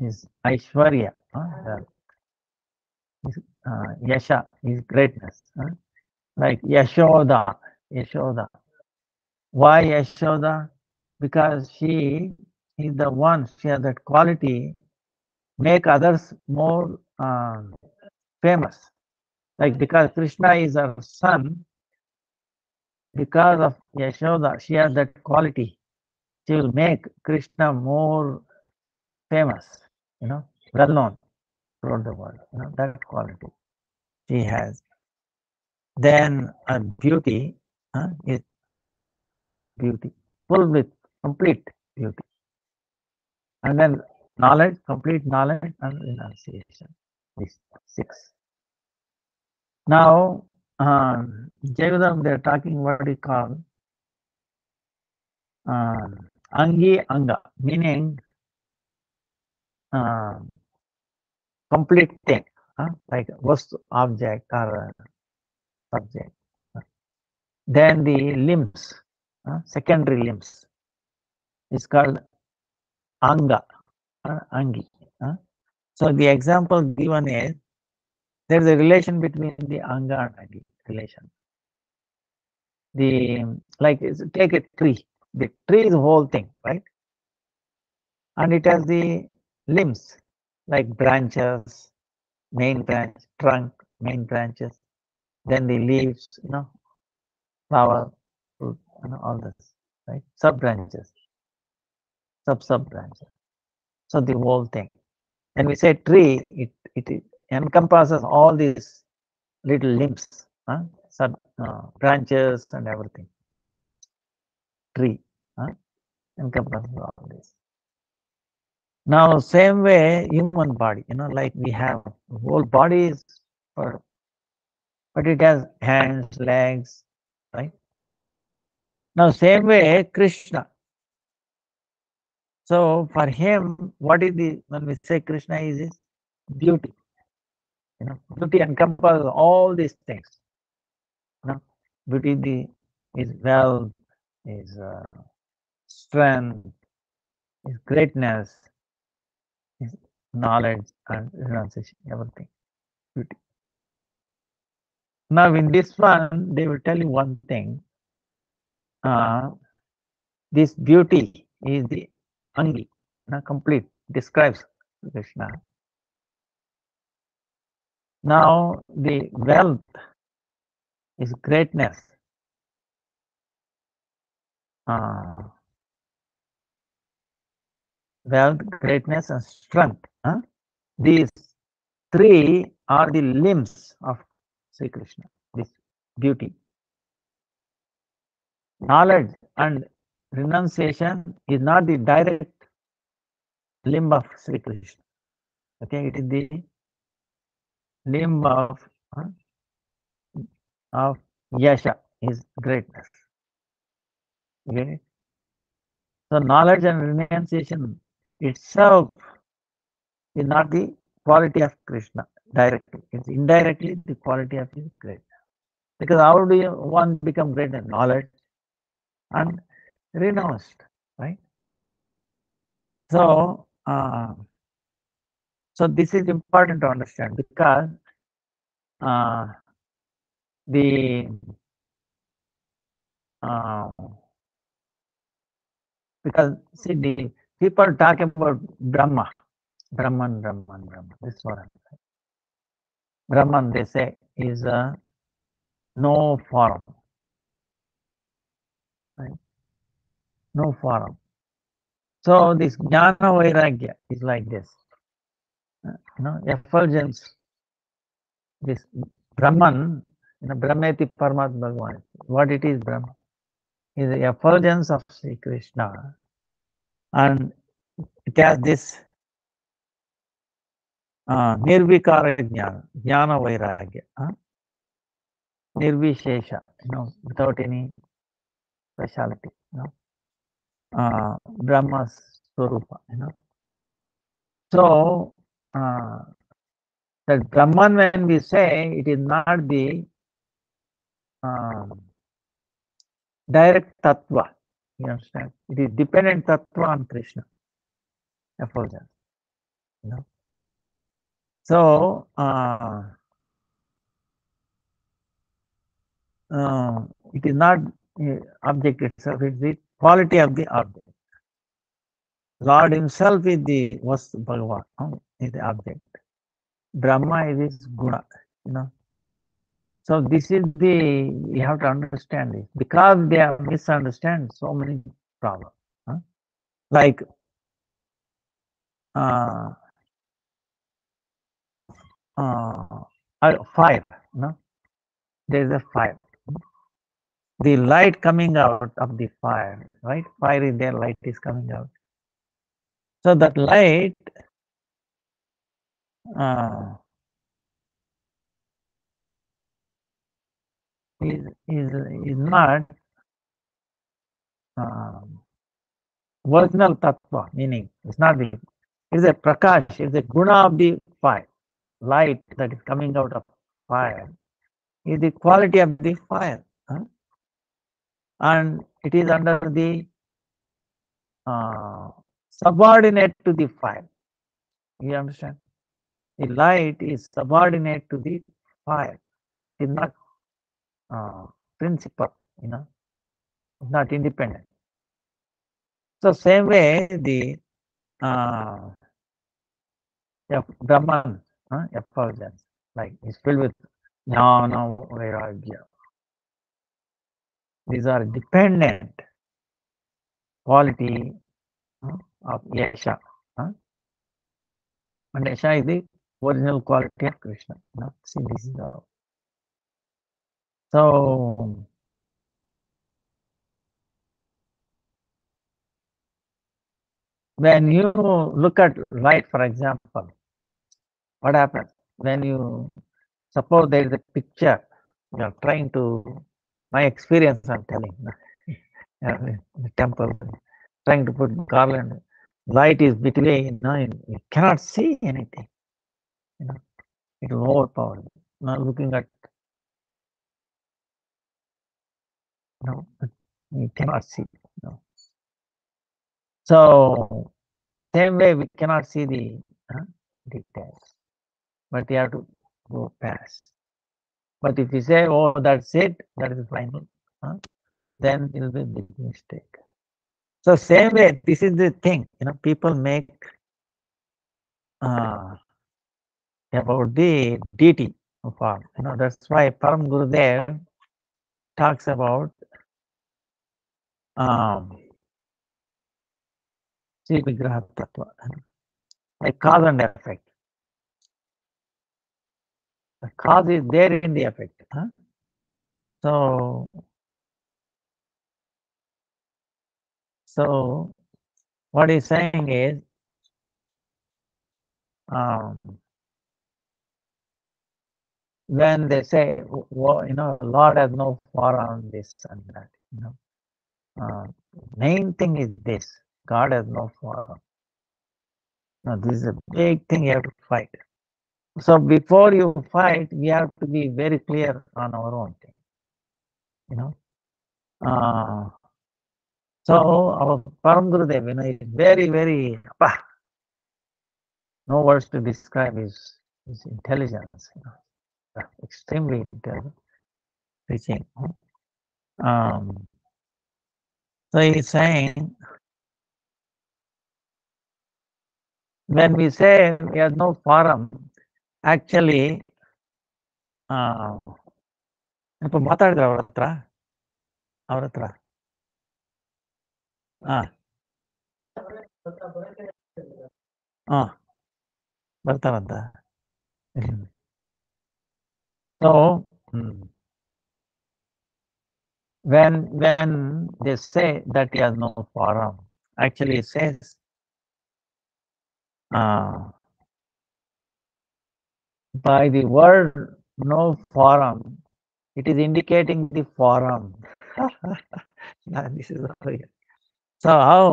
His Aishwarya, his, Yasha, his greatness. Like Yashoda. Why Yashoda? Because she is the one, she has that quality, make others more famous. Like because Krishna is her son, because of Yashoda, she has that quality. She will make Krishna more famous, well known throughout the world. That quality she has. Then a beauty is beauty, full with complete beauty. And then knowledge, complete knowledge and renunciation. These 6. Now, Jaividam, they're talking what we call Angi Anga, meaning complete thing, like vastu, object or subject. Then the limbs, secondary limbs, is called Anga, Angi. So the example given is, there is a relation between the Anga and Angi relation. Like take a tree. The tree is the whole thing, right? And it has the limbs, like branches, main branch, trunk, main branches, then the leaves, flower, fruit, all this, right? Sub branches, sub branches. So the whole thing. When we say tree, it encompasses all these little limbs, sub branches and everything. Tree encompasses all this. Now, same way, human body, like we have whole body is, but it has hands, legs, right? Now, same way, Krishna. So, for him, what is when we say Krishna is beauty. Beauty encompasses all these things. Beauty is wealth, is strength, is greatness, is knowledge and renunciation, everything. Beauty. Now, in this one, they will tell you one thing. This beauty is the Angi, complete, describes Krishna. Now, the wealth is greatness. Wealth, greatness, and strength. These three are the limbs of Sri Krishna, this beauty. Knowledge and renunciation is not the direct limb of Sri Krishna. Okay, it is the limb of Yasha, his greatness. Okay. So knowledge and renunciation itself is not the quality of Krishna directly. It's indirectly the quality of his greatness. Because how do one become great in knowledge and renounced, right? So, so this is important to understand because because see, the people talk about Brahman. This is what I'm saying. Brahman, they say, is no form, right? No form. So this jnana vairagya is like this. Effulgence. This Brahman, Brahmeti Paramat Bhagavan. What it is, Brahman? Is the effulgence of Sri Krishna, and it has this nirvikara jnana, jnana vairagya, nirvishesha, without any speciality, Brahma Swarupa, So, that Brahman, when we say, it is not the direct tattva, you understand? It is dependent tattva on Krishna, effulgence, So, it is not object itself, it is the quality of the object. Lord himself is the Vastu Bhagavan, is the object. Brahma is his guna, So this is you have to understand this. Because they have misunderstand so many problems. Like fire, there is a fire. The light coming out of the fire, right? Fire is there, light is coming out. So that light is not original tattva, meaning it's not the, it's a prakash, it's a guna of the fire. Light that is coming out of fire is the quality of the fire. And it is under the subordinate to the fire. You understand? The light is subordinate to the fire. It is not principal, it's not independent. So same way the Brahman, effulgence, like is filled with jnana vairagya. These are dependent quality of Yasha. And Yasha is the original quality of Krishna. See, this is all. So, when you look at light, for example, what happens? When you suppose there is a picture, you are trying to, my experience I'm telling, the temple, trying to put garland, light is between, you cannot see anything. It will overpower you. Now looking at, you cannot see. So same way we cannot see the details, but you have to go past. But if you say, oh, that's it, that is final, then it will be a big mistake. So same way, this is the thing, people make about the deity form. That's why Param Gurudev talks about Sri Vigraha Tattva, like cause and effect. The cause is there in the effect. So what he's saying is, when they say, Lord has no form, this and that, main thing is this: God has no form. Now, this is a big thing you have to fight. So before you fight, we have to be very clear on our own thing. So our Param Gurudev, is very, very, no words to describe his intelligence. Extremely intelligent teaching. So he's saying, when we say we have no forum, actually, ಮಾತಾಡಿದ್ರ ಅವ್ರ ಹತ್ರ ಬರ್ತಾರಂತ. So when they say that he has no forum, actually it says by the word no forum, it is indicating the forum. This is real. So how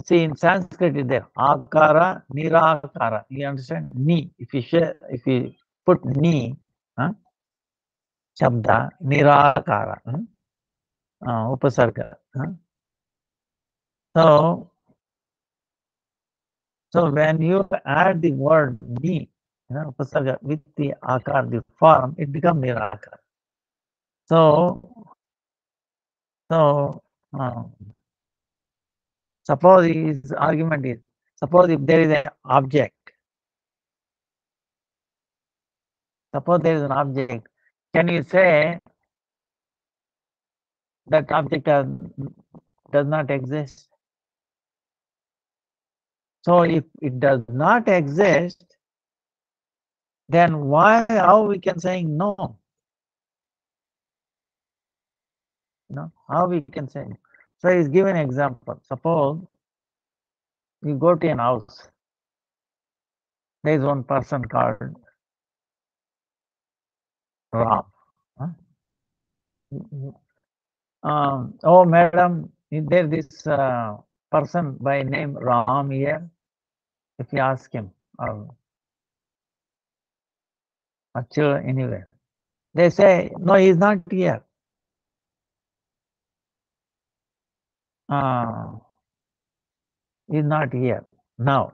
see, in Sanskrit is there akara, nirakara. You understand? Ni. If you put ni, shabda, nirakara, upasarga. So when you add the word ni, upasarga with the akar, the form, it becomes nirakara. So suppose his argument is, suppose if there is an object, can you say that object does not exist? So if it does not exist, then how we can say no? How we can say no? So he's given an example. Suppose you go to an house. There is one person called Ram. Oh, madam, is there this person by name Ram here? If you ask him, actually, anyway, they say, no, he is not here. He is not here now,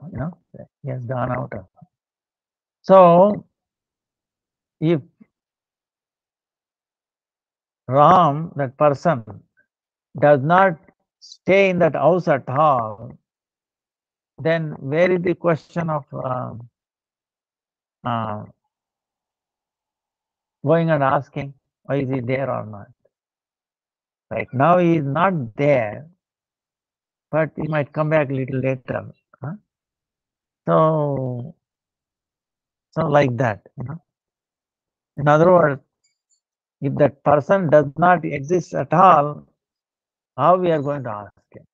he has gone out. So if Ram, that person, does not stay in that house at all, then where is the question of going and asking, why is he there or not? Right now he is not there, but he might come back a little later. So like that. In other words, if that person does not exist at all, how we are going to ask him?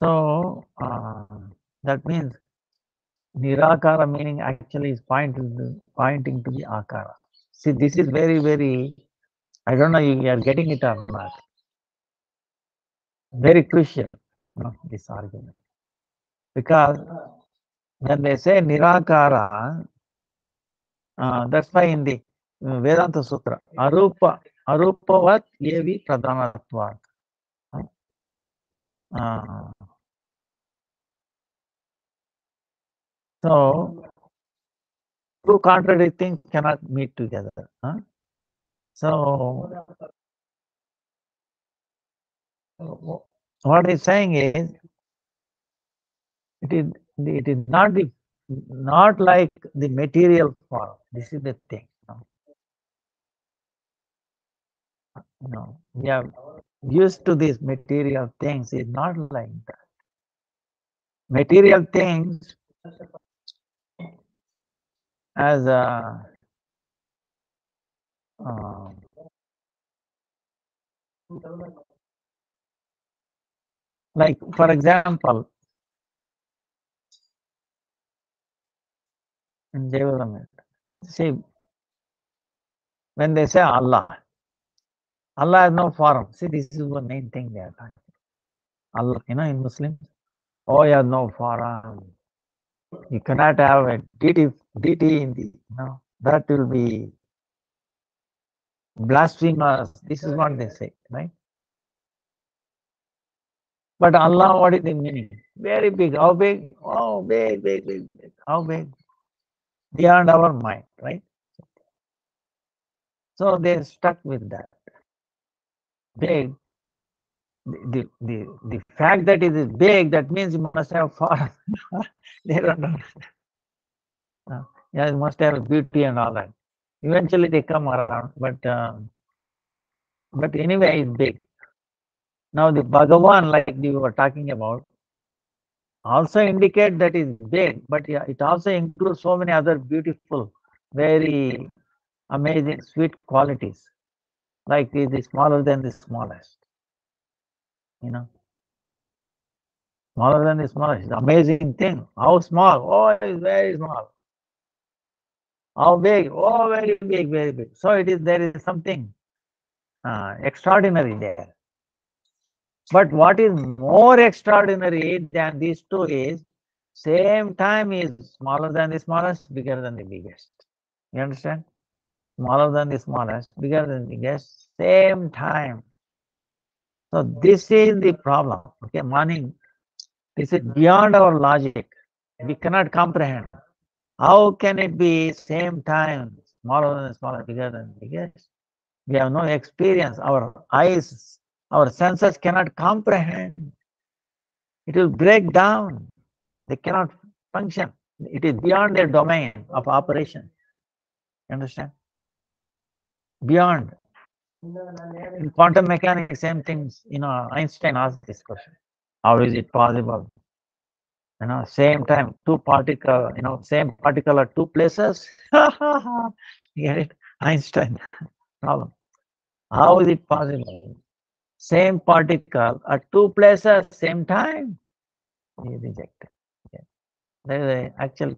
So that means nirakara meaning actually is pointing to the akara. See, this is very, very I don't know if you are getting it or not. Very crucial, this argument. Because when they say Nirakara, that's why in the Vedanta Sutra, Arupavat Yevi Pradhanatvat. So, two contradicting things cannot meet together. So, what he's saying is, it is not like the material form. This is the thing. We are used to these material things. It's not like that. Material things as a like, for example, in development, see, when they say Allah has no form. See, this is the main thing they are talking. Allah, in Muslims, he has no form. You cannot have a deity in the, that will be blasphemous. This is what they say, right? But Allah, what is the meaning? Very big. How big? Oh, big, big, big, big. How big? Beyond our mind, right? So they're stuck with that. Big. The fact that it is big, that means you must have form. They don't know. Yeah, you must have beauty and all that. Eventually they come around, but anyway, it's big. Now the Bhagavan, like we were talking about, also indicate that is big, but yeah, it also includes so many other beautiful, very amazing, sweet qualities. Like it is smaller than the smallest. Smaller than the smallest. Amazing thing. How small? Oh, it's very small. How big? Oh, very big, very big. So there is something extraordinary there. But what is more extraordinary than these two is, same time is smaller than the smallest, bigger than the biggest. You understand? Smaller than the smallest, bigger than the biggest, same time. So this is the problem. Okay, morning. This is beyond our logic. We cannot comprehend. How can it be same time, smaller than smaller, bigger than biggest? We have no experience. Our eyes, our senses cannot comprehend. It will break down. They cannot function. It is beyond their domain of operation. You understand? Beyond. In quantum mechanics, same things. Einstein asked this question: how is it possible? Same time, same particle at two places. Get it? Einstein problem. How is it possible? Same particle at two places, same time. He rejected. Yeah. There is actual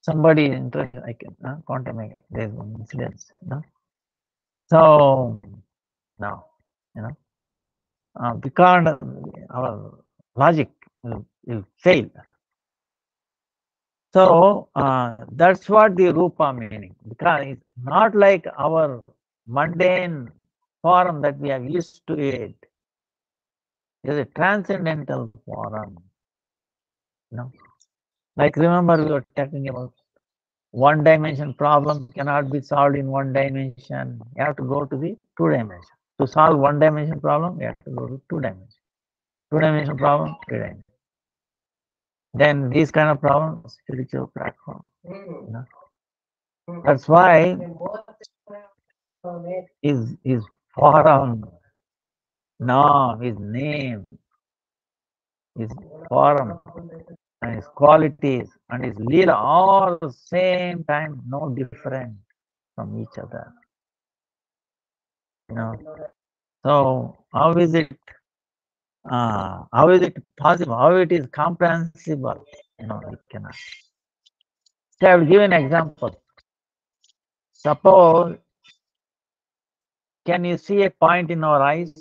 somebody interested. I can quantum mechanics. There's one incident. So now, because our logic will fail. So that's what the rupa meaning, because it's not like our mundane form that we have used to it. It is a transcendental form. Like remember we were talking about one dimension problem cannot be solved in one dimension. You have to go to the two dimension. To solve one dimension problem, you have to go to two dimension. Two dimension problem, three dimension. Then these kind of problems, spiritual platform. That's why his form, his name, his form, and his qualities, and his leela all the same time, no different from each other. So how is it possible? How it is comprehensible? It cannot. So I will give an example. Suppose can you see a point in our eyes?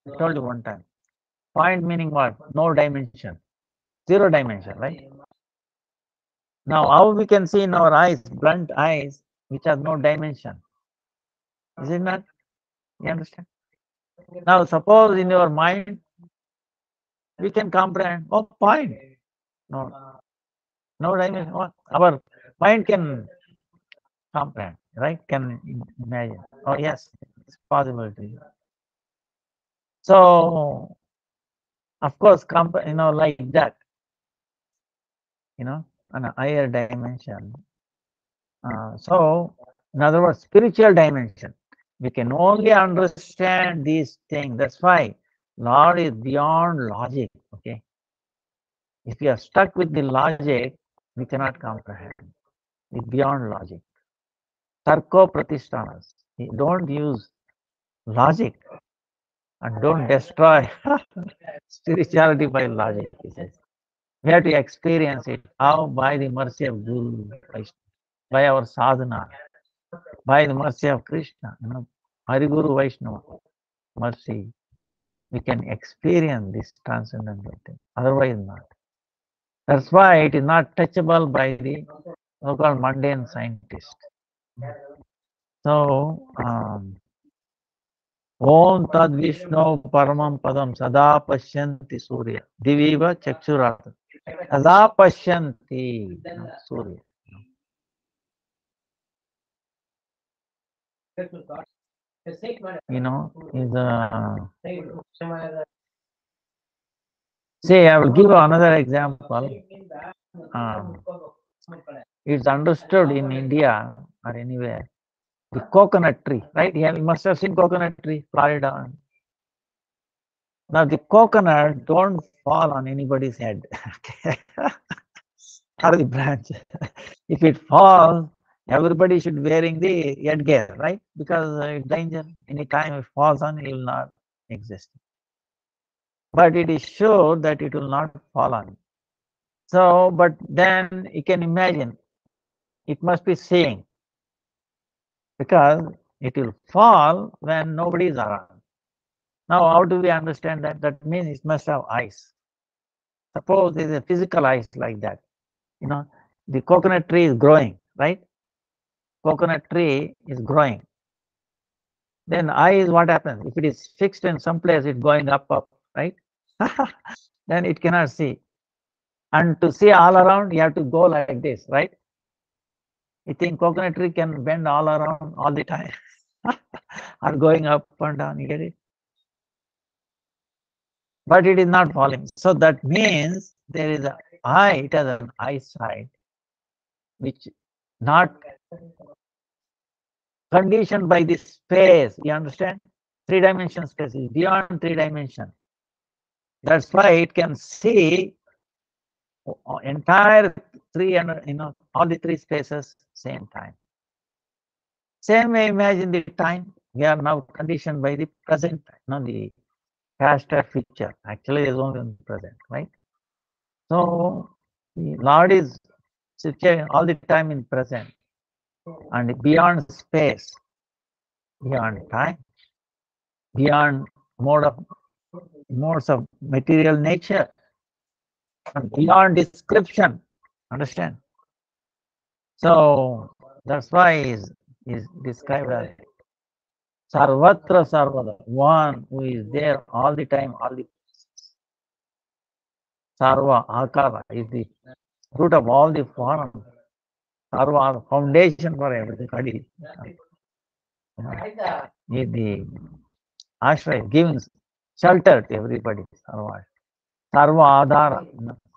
I told you one time. Point meaning what? No dimension. Zero dimension, right? Now, how we can see in our eyes, blunt eyes, which have no dimension? Is it not? You understand? Now, suppose in your mind, we can comprehend, oh, point. No, no dimension. Our mind can comprehend, right? Can imagine. Oh, yes, it's possible to you. So, of course, like that, on a higher dimension. So, in other words, spiritual dimension. We can only understand these things. That's why Lord is beyond logic. Okay. If you are stuck with the logic, we cannot comprehend. It's beyond logic. Tarko pratishtanas. Don't use logic and don't destroy spirituality by logic. He says. We have to experience it. How? By the mercy of Guru, by our sadhana, by the mercy of Krishna, Hari Guru Vaishnava mercy, we can experience this transcendental thing. Otherwise, not. That's why it is not touchable by the so-called mundane scientist. So, Om Tad Vishnu Paramam Padam Sada Pashyanti Surya Diviva Chakshurat Sada Pashyanti Surya. See, I will give another example. It's understood in India or anywhere. The coconut tree, right? You must have seen coconut tree, Florida. Now the coconut don't fall on anybody's head, or the branch. If it falls, everybody should wearing the headgear, right? Because it's danger. Any time it falls on, it will not exist. But it is sure that it will not fall on. So, but then you can imagine, it must be seeing, because it will fall when nobody is around. Now, how do we understand that? That means it must have eyes. Suppose there is a physical eyes like that. The coconut tree is growing, right? Coconut tree is growing. Then eye is what happens? If it is fixed in some place, it's going up, right? Then it cannot see. And to see all around, you have to go like this, right? You think coconut tree can bend all around all the time? Or going up and down, you get it? But it is not falling. So that means there is an eye, it has an eyesight, which not conditioned by the space. You understand? 3-dimension space is beyond 3-dimension. That's why it can see entire three and all the 3 spaces same time. Same way, imagine the time. We are now conditioned by the present, the past or future. Actually, is only in the present, right? So the Lord is situated all the time in present and beyond space, beyond time, beyond modes of material nature, and beyond description. Understand? So that's why is described as Sarvatra Sarvada, one who is there all the time, all the Sarva Akara is the root of all the forms. Sarva, foundation for everybody. Is the Ashraya, giving shelter to everybody. Sarva Adhara,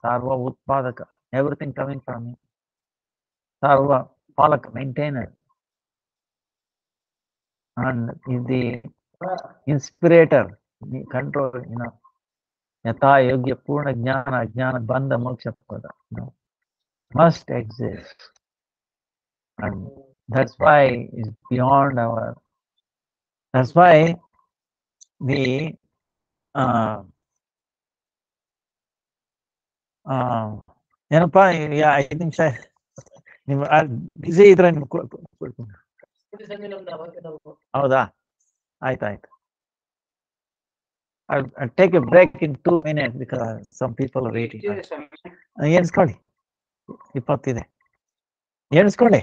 Sarva Utpadaka, everything coming from him. Sarva Palaka, maintainer. And is the inspirator, control, Yata Yogya Purna Jnana Jnana Bandha Moksha Pada, must exist. And that's why it's beyond our, that's why the ಏನಪ್ಪ I think busy ಇದ್ರೆ ಹೌದಾ, ಆಯ್ತಾಯ್ತು. I'll take a break in 2 minutes because some people are waiting. ಎಣಿಸ್ಕೊಳ್ಳಿ, 20 ಇದೆ, ಎಣಿಸ್ಕೊಳ್ಳಿ.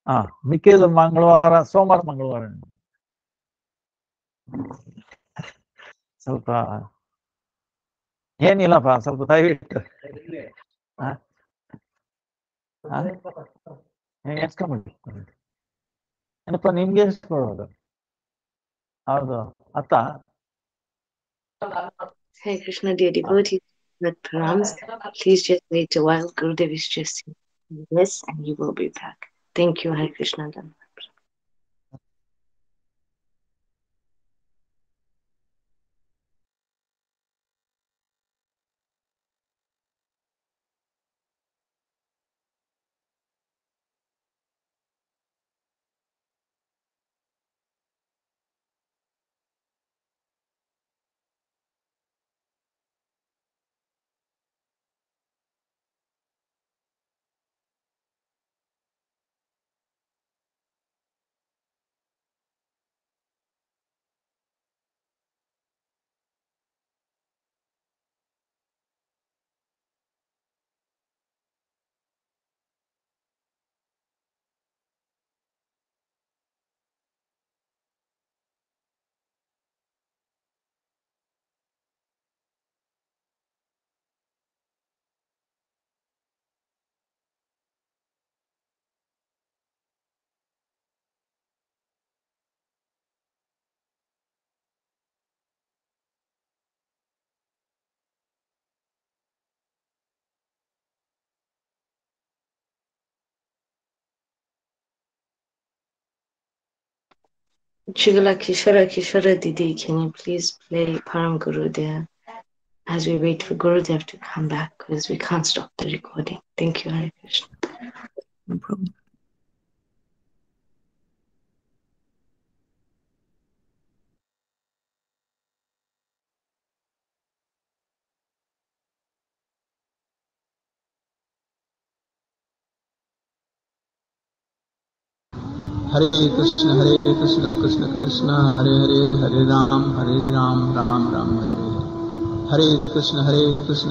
ಹಾ, ಮಿಕ್ಕಿದ ಮಂಗಳವಾರ, ಸೋಮವಾರ, ಮಂಗಳವಾರ ಸ್ವಲ್ಪ ಏನಿಲ್ಲಪ್ಪ, ಸ್ವಲ್ಪ ದಯವಿಟ್ಟು ಎಣಿಸ್ಕೊಂಬಿಡಿ. ಏನಪ್ಪ ನಿಮ್ಗೆ ಎಣಿಸ್ಕೊಳ್ಳೋದು? ಹೌದು, ಅತ್ತ Hare Krishna, dear devotees, with pranams, please just wait a while. Gurudev is just saying yes, and he will be back. Thank you, Hare Krishna. Shigala Kishara Didi, can you please play Param Gurudev as we wait for Gurudev to come back, because we can't stop the recording. Thank you, Hare Krishna. No problem. Hare Krishna, Krishna Krishna, Hare Hare, Hare Ram, Ram Ram, Hare Hare. Hare Krishna,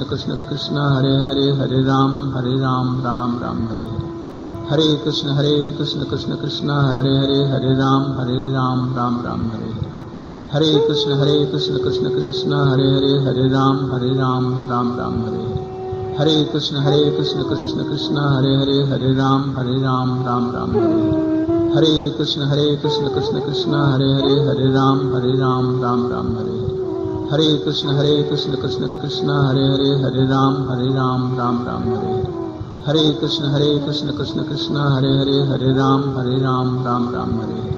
Krishna Krishna, Hare Hare, Hare Ram, Ram Ram, Hare Hare. Hare Krishna, Krishna Krishna, Hare Hare, Hare Ram, Ram Ram, Hare Hare. Hare Krishna, Krishna Krishna, Hare Hare, Hare Ram, Ram Ram, Hare Hare. Hare Krishna, Krishna Krishna, Hare Hare, Hare Ram, Ram Ram, Hare Hare. Hare Krishna, Krishna Krishna, Hare Hare, Hare Ram, Ram Ram, Hare Hare. Hare Krishna, Krishna Krishna, Hare Hare, Hare Ram, Ram Ram, Hare Hare. Hare Krishna, Krishna Krishna, Hare Hare, Hare Ram, Ram Ram, Hare Hare.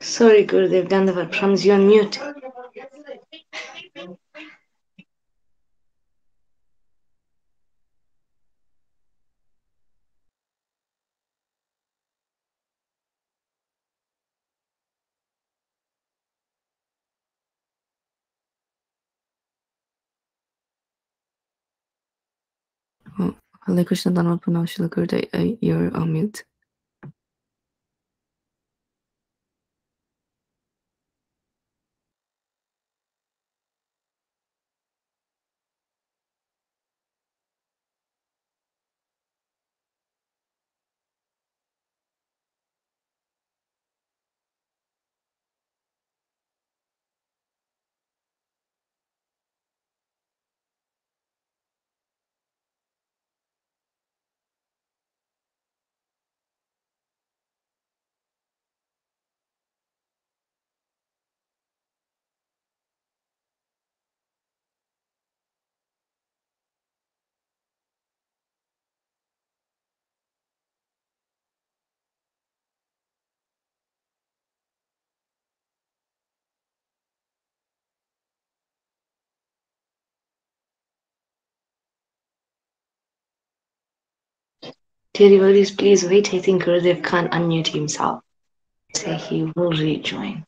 Sorry, Gurudev, Dandavad Pranams, you're on mute. Oh, Hare Krishna, Dandavad Pranams, Shila Gurudev, you're on mute. Dear devotees, please wait. I think Gurudev can't unmute himself. So he will rejoin.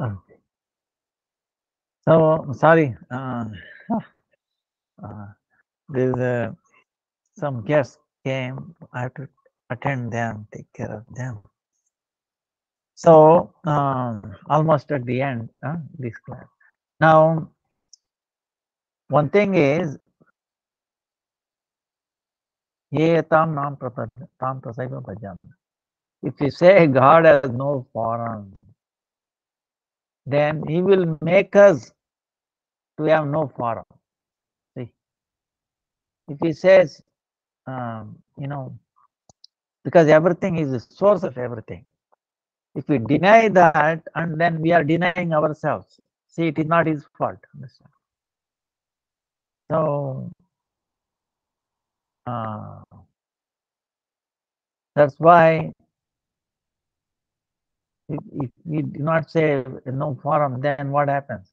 Okay. So sorry, there's some guests came. I have to attend them, take care of them. So almost at the end, this class. Now, one thing is, ye tam nam prapad tam tasaiva bhajam. If you say God has no form, then He will make us to have no form. See, if He says, because everything is the source of everything. If we deny that, and then we are denying ourselves. See, it is not His fault. Understand? So that's why if we do not say no form, then what happens?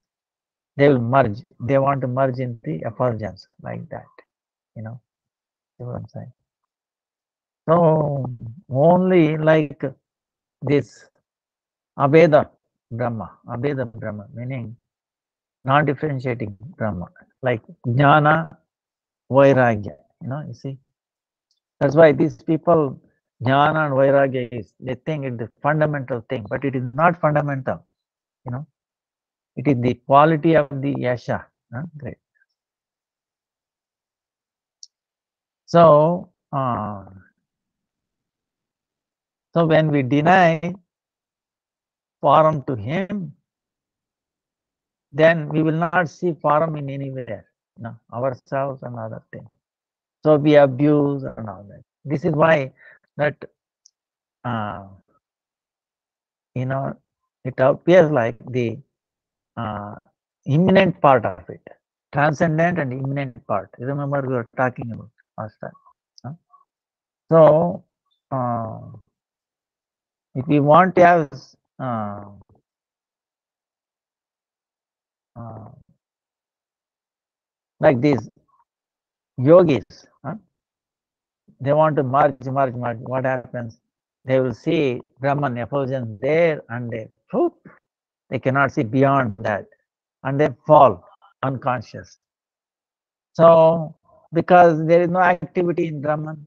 They will merge. They want to merge in the effulgence like that. See what I'm saying? So only like this Abheda Brahma, meaning non-differentiating Brahma, like Jnana, Vairagya. You see. That's why these people, Jnana and Vairagya they think it's the fundamental thing, but it is not fundamental. It is the quality of the Yasha. Great. So, so when we deny form to Him, then we will not see form in anywhere, ourselves and other things. So we abuse and all that. This is why that, it appears like the imminent part of it, transcendent and imminent part. You remember we were talking about last time. So, if we want to have like these yogis, they want to merge. What happens? They will see Brahman effulgence there, and they cannot see beyond that, and they fall unconscious. So, because there is no activity in Brahman,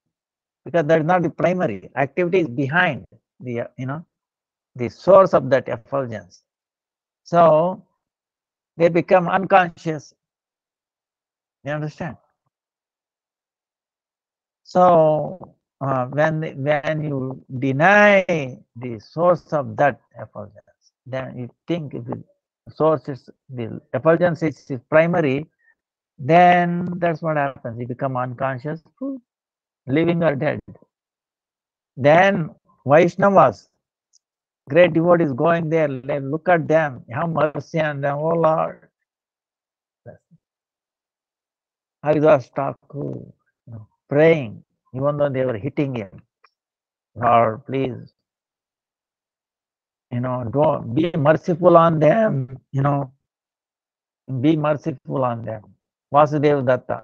because that is not the primary activity, is behind the the source of that effulgence. So they become unconscious. You understand? So when you deny the source of that effulgence, then you think if the source is the effulgence is primary, then that's what happens. You become unconscious, living or dead. Then Vaishnavas, great devotees going there, look at them, have mercy on them, oh Lord. Haridas Thakur, praying, even though they were hitting him. Lord, please, don't be merciful on them, be merciful on them. Vasudev Datta,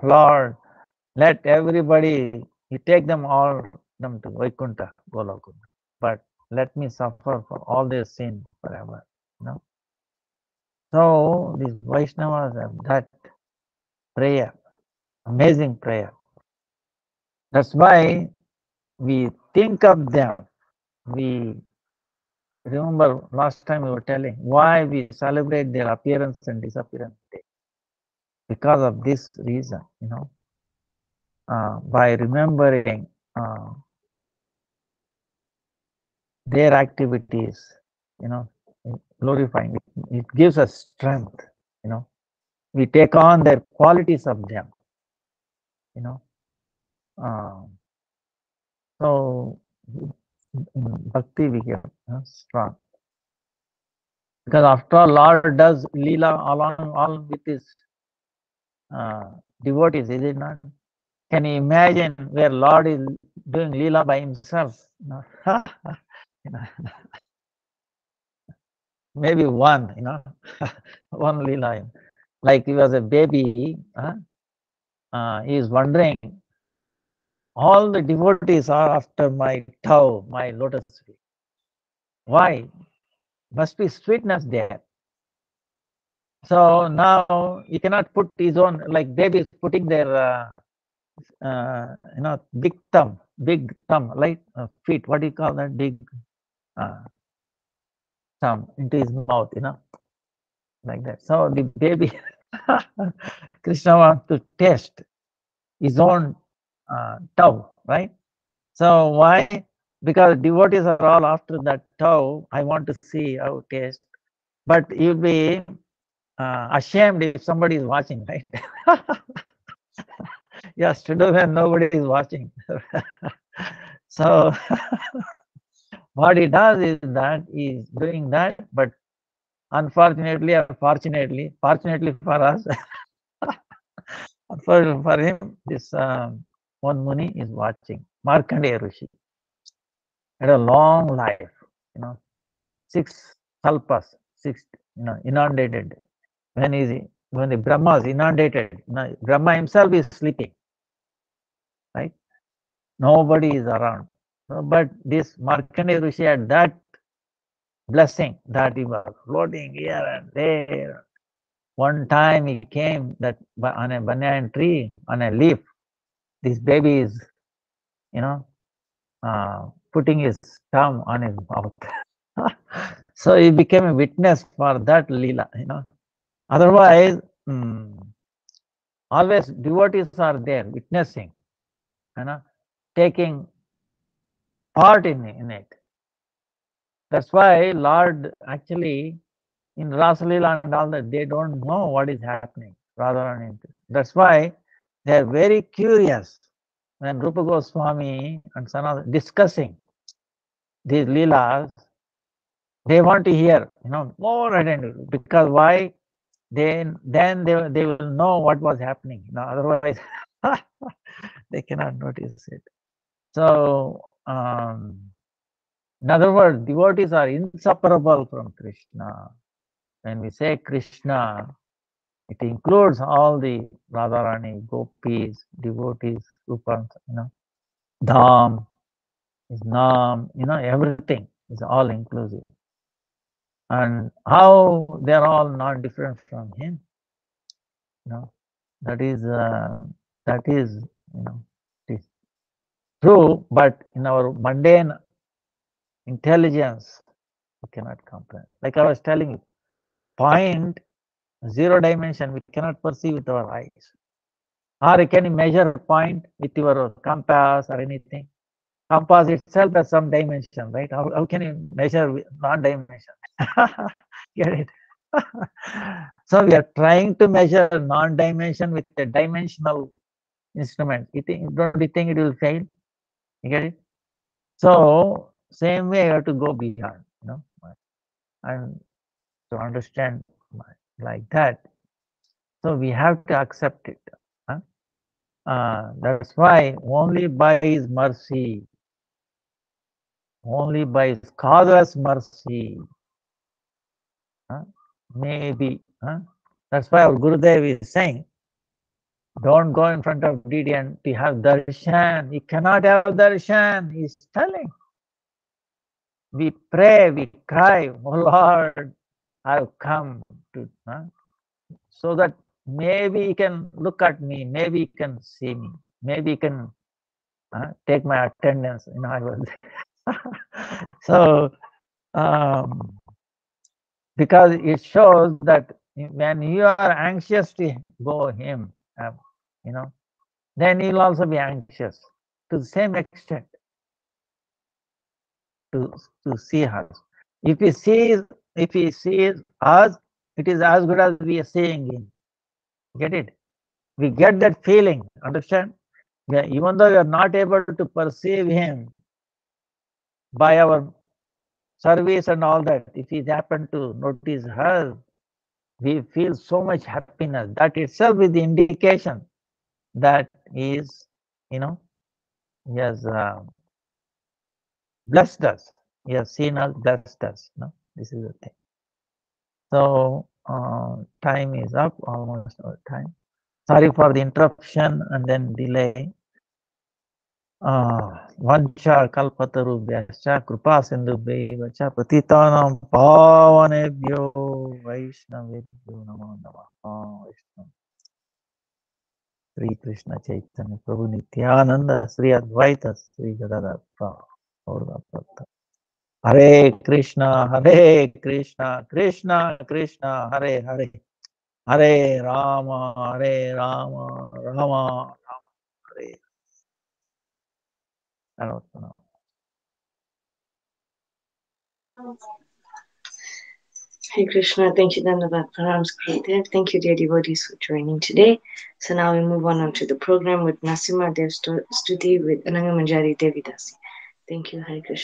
Lord, let everybody, you take them all them to Vaikuntha, Golokunda, but let me suffer for all their sin forever. So these Vaishnavas have that prayer, amazing prayer. That's why we think of them. We remember last time we were telling why we celebrate their appearance and disappearance day. Because of this reason, by remembering their activities, glorifying it gives us strength. We take on their qualities of them. So in bhakti we get strong, because after all, Lord does lila along all with his devotees, is it not? Can you imagine where Lord is doing lila by himself? Maybe one, one lila. Like he was a baby, he is wondering, all the devotees are after my toe, my lotus feet. Why? Must be sweetness there. So now he cannot put his own, like babies putting their, big thumb, like feet. What do you call that? Big thumb into his mouth, like that. So the baby, Krishna wants to taste his own toe, right? So why? Because devotees are all after that toe. I want to see how it tastes. But you'll be ashamed if somebody is watching, right? Yes, to do when nobody is watching. So what he does is that he is doing that, but unfortunately or fortunately for us, for him, this one Muni is watching. Markandeya Rishi had a long life, 6 kalpas, 6, inundated. When the Brahma is inundated, Brahma himself is sleeping, right? Nobody is around. But this Markandeya Rishi had that blessing that he was floating here and there. One time he came that on a banyan tree, on a leaf, this baby is, putting his thumb on his mouth. So he became a witness for that lila, Otherwise, always devotees are there witnessing, taking part in it. That's why Lord actually in Rasalila and all that, they don't know what is happening. That's why they are very curious when Rupa Goswami and Sanatana discussing these leelas. They want to hear, more identity, because why? Then they will know what was happening. Otherwise they cannot notice it. So in other words, devotees are inseparable from Krishna. When we say Krishna, it includes all the Radharani, gopis, devotees, Rupa, Dham, his Nam, everything is all inclusive. And how they're all not different from him, that is it is true, but in our mundane intelligence, we cannot comprehend. Like I was telling you, point, 0 dimension, we cannot perceive with our eyes. Or can you measure a point with your compass or anything? Compass itself has some dimension, right? How can you measure non-dimension? Get it? So we are trying to measure non-dimension with a dimensional instrument. Don't you think it will fail? You get it? So same way you have to go beyond, and to understand like that. So we have to accept it. That's why only by his mercy, only by his causeless mercy, maybe. That's why our Gurudev is saying, don't go in front of deity and to have darshan. You cannot have darshan. He's telling. We pray, we cry, oh Lord, I've come to, so that maybe he can look at me, maybe he can see me, maybe he can take my attendance. I was so because it shows that when you are anxious to go him, then he'll also be anxious to the same extent to see us. If he sees us, it is as good as we are seeing him. Get it? We get that feeling. Understand? Yeah, even though we are not able to perceive him by our service and all that, if he happen to notice her, we feel so much happiness. That itself is the indication that he is, he has blessed us. He has seen us, blessed us. This is the thing. So time is up, almost our time. Sorry for the interruption and then delay. Vancha kalpatarubhyascha kripa sindhubhyeva cha patitanam pavanebhyo vaishnavebhyo namo namah. Vishnu Sri Krishna Chaitanya Prabhu Nityananda Sri Advaita Sri Gadadhar Prabhu. Hare Krishna Krishna Krishna Hare Hare Hare Rama Rama Rama Hare. Hare Krishna, thank you, Dhanavad Pranams Gurudev. Thank you, dear devotees, for joining today. So now we move on to the program with Nasima Dev Stuti with Ananga Manjari Devidasi. Thank you, Hare Krishna.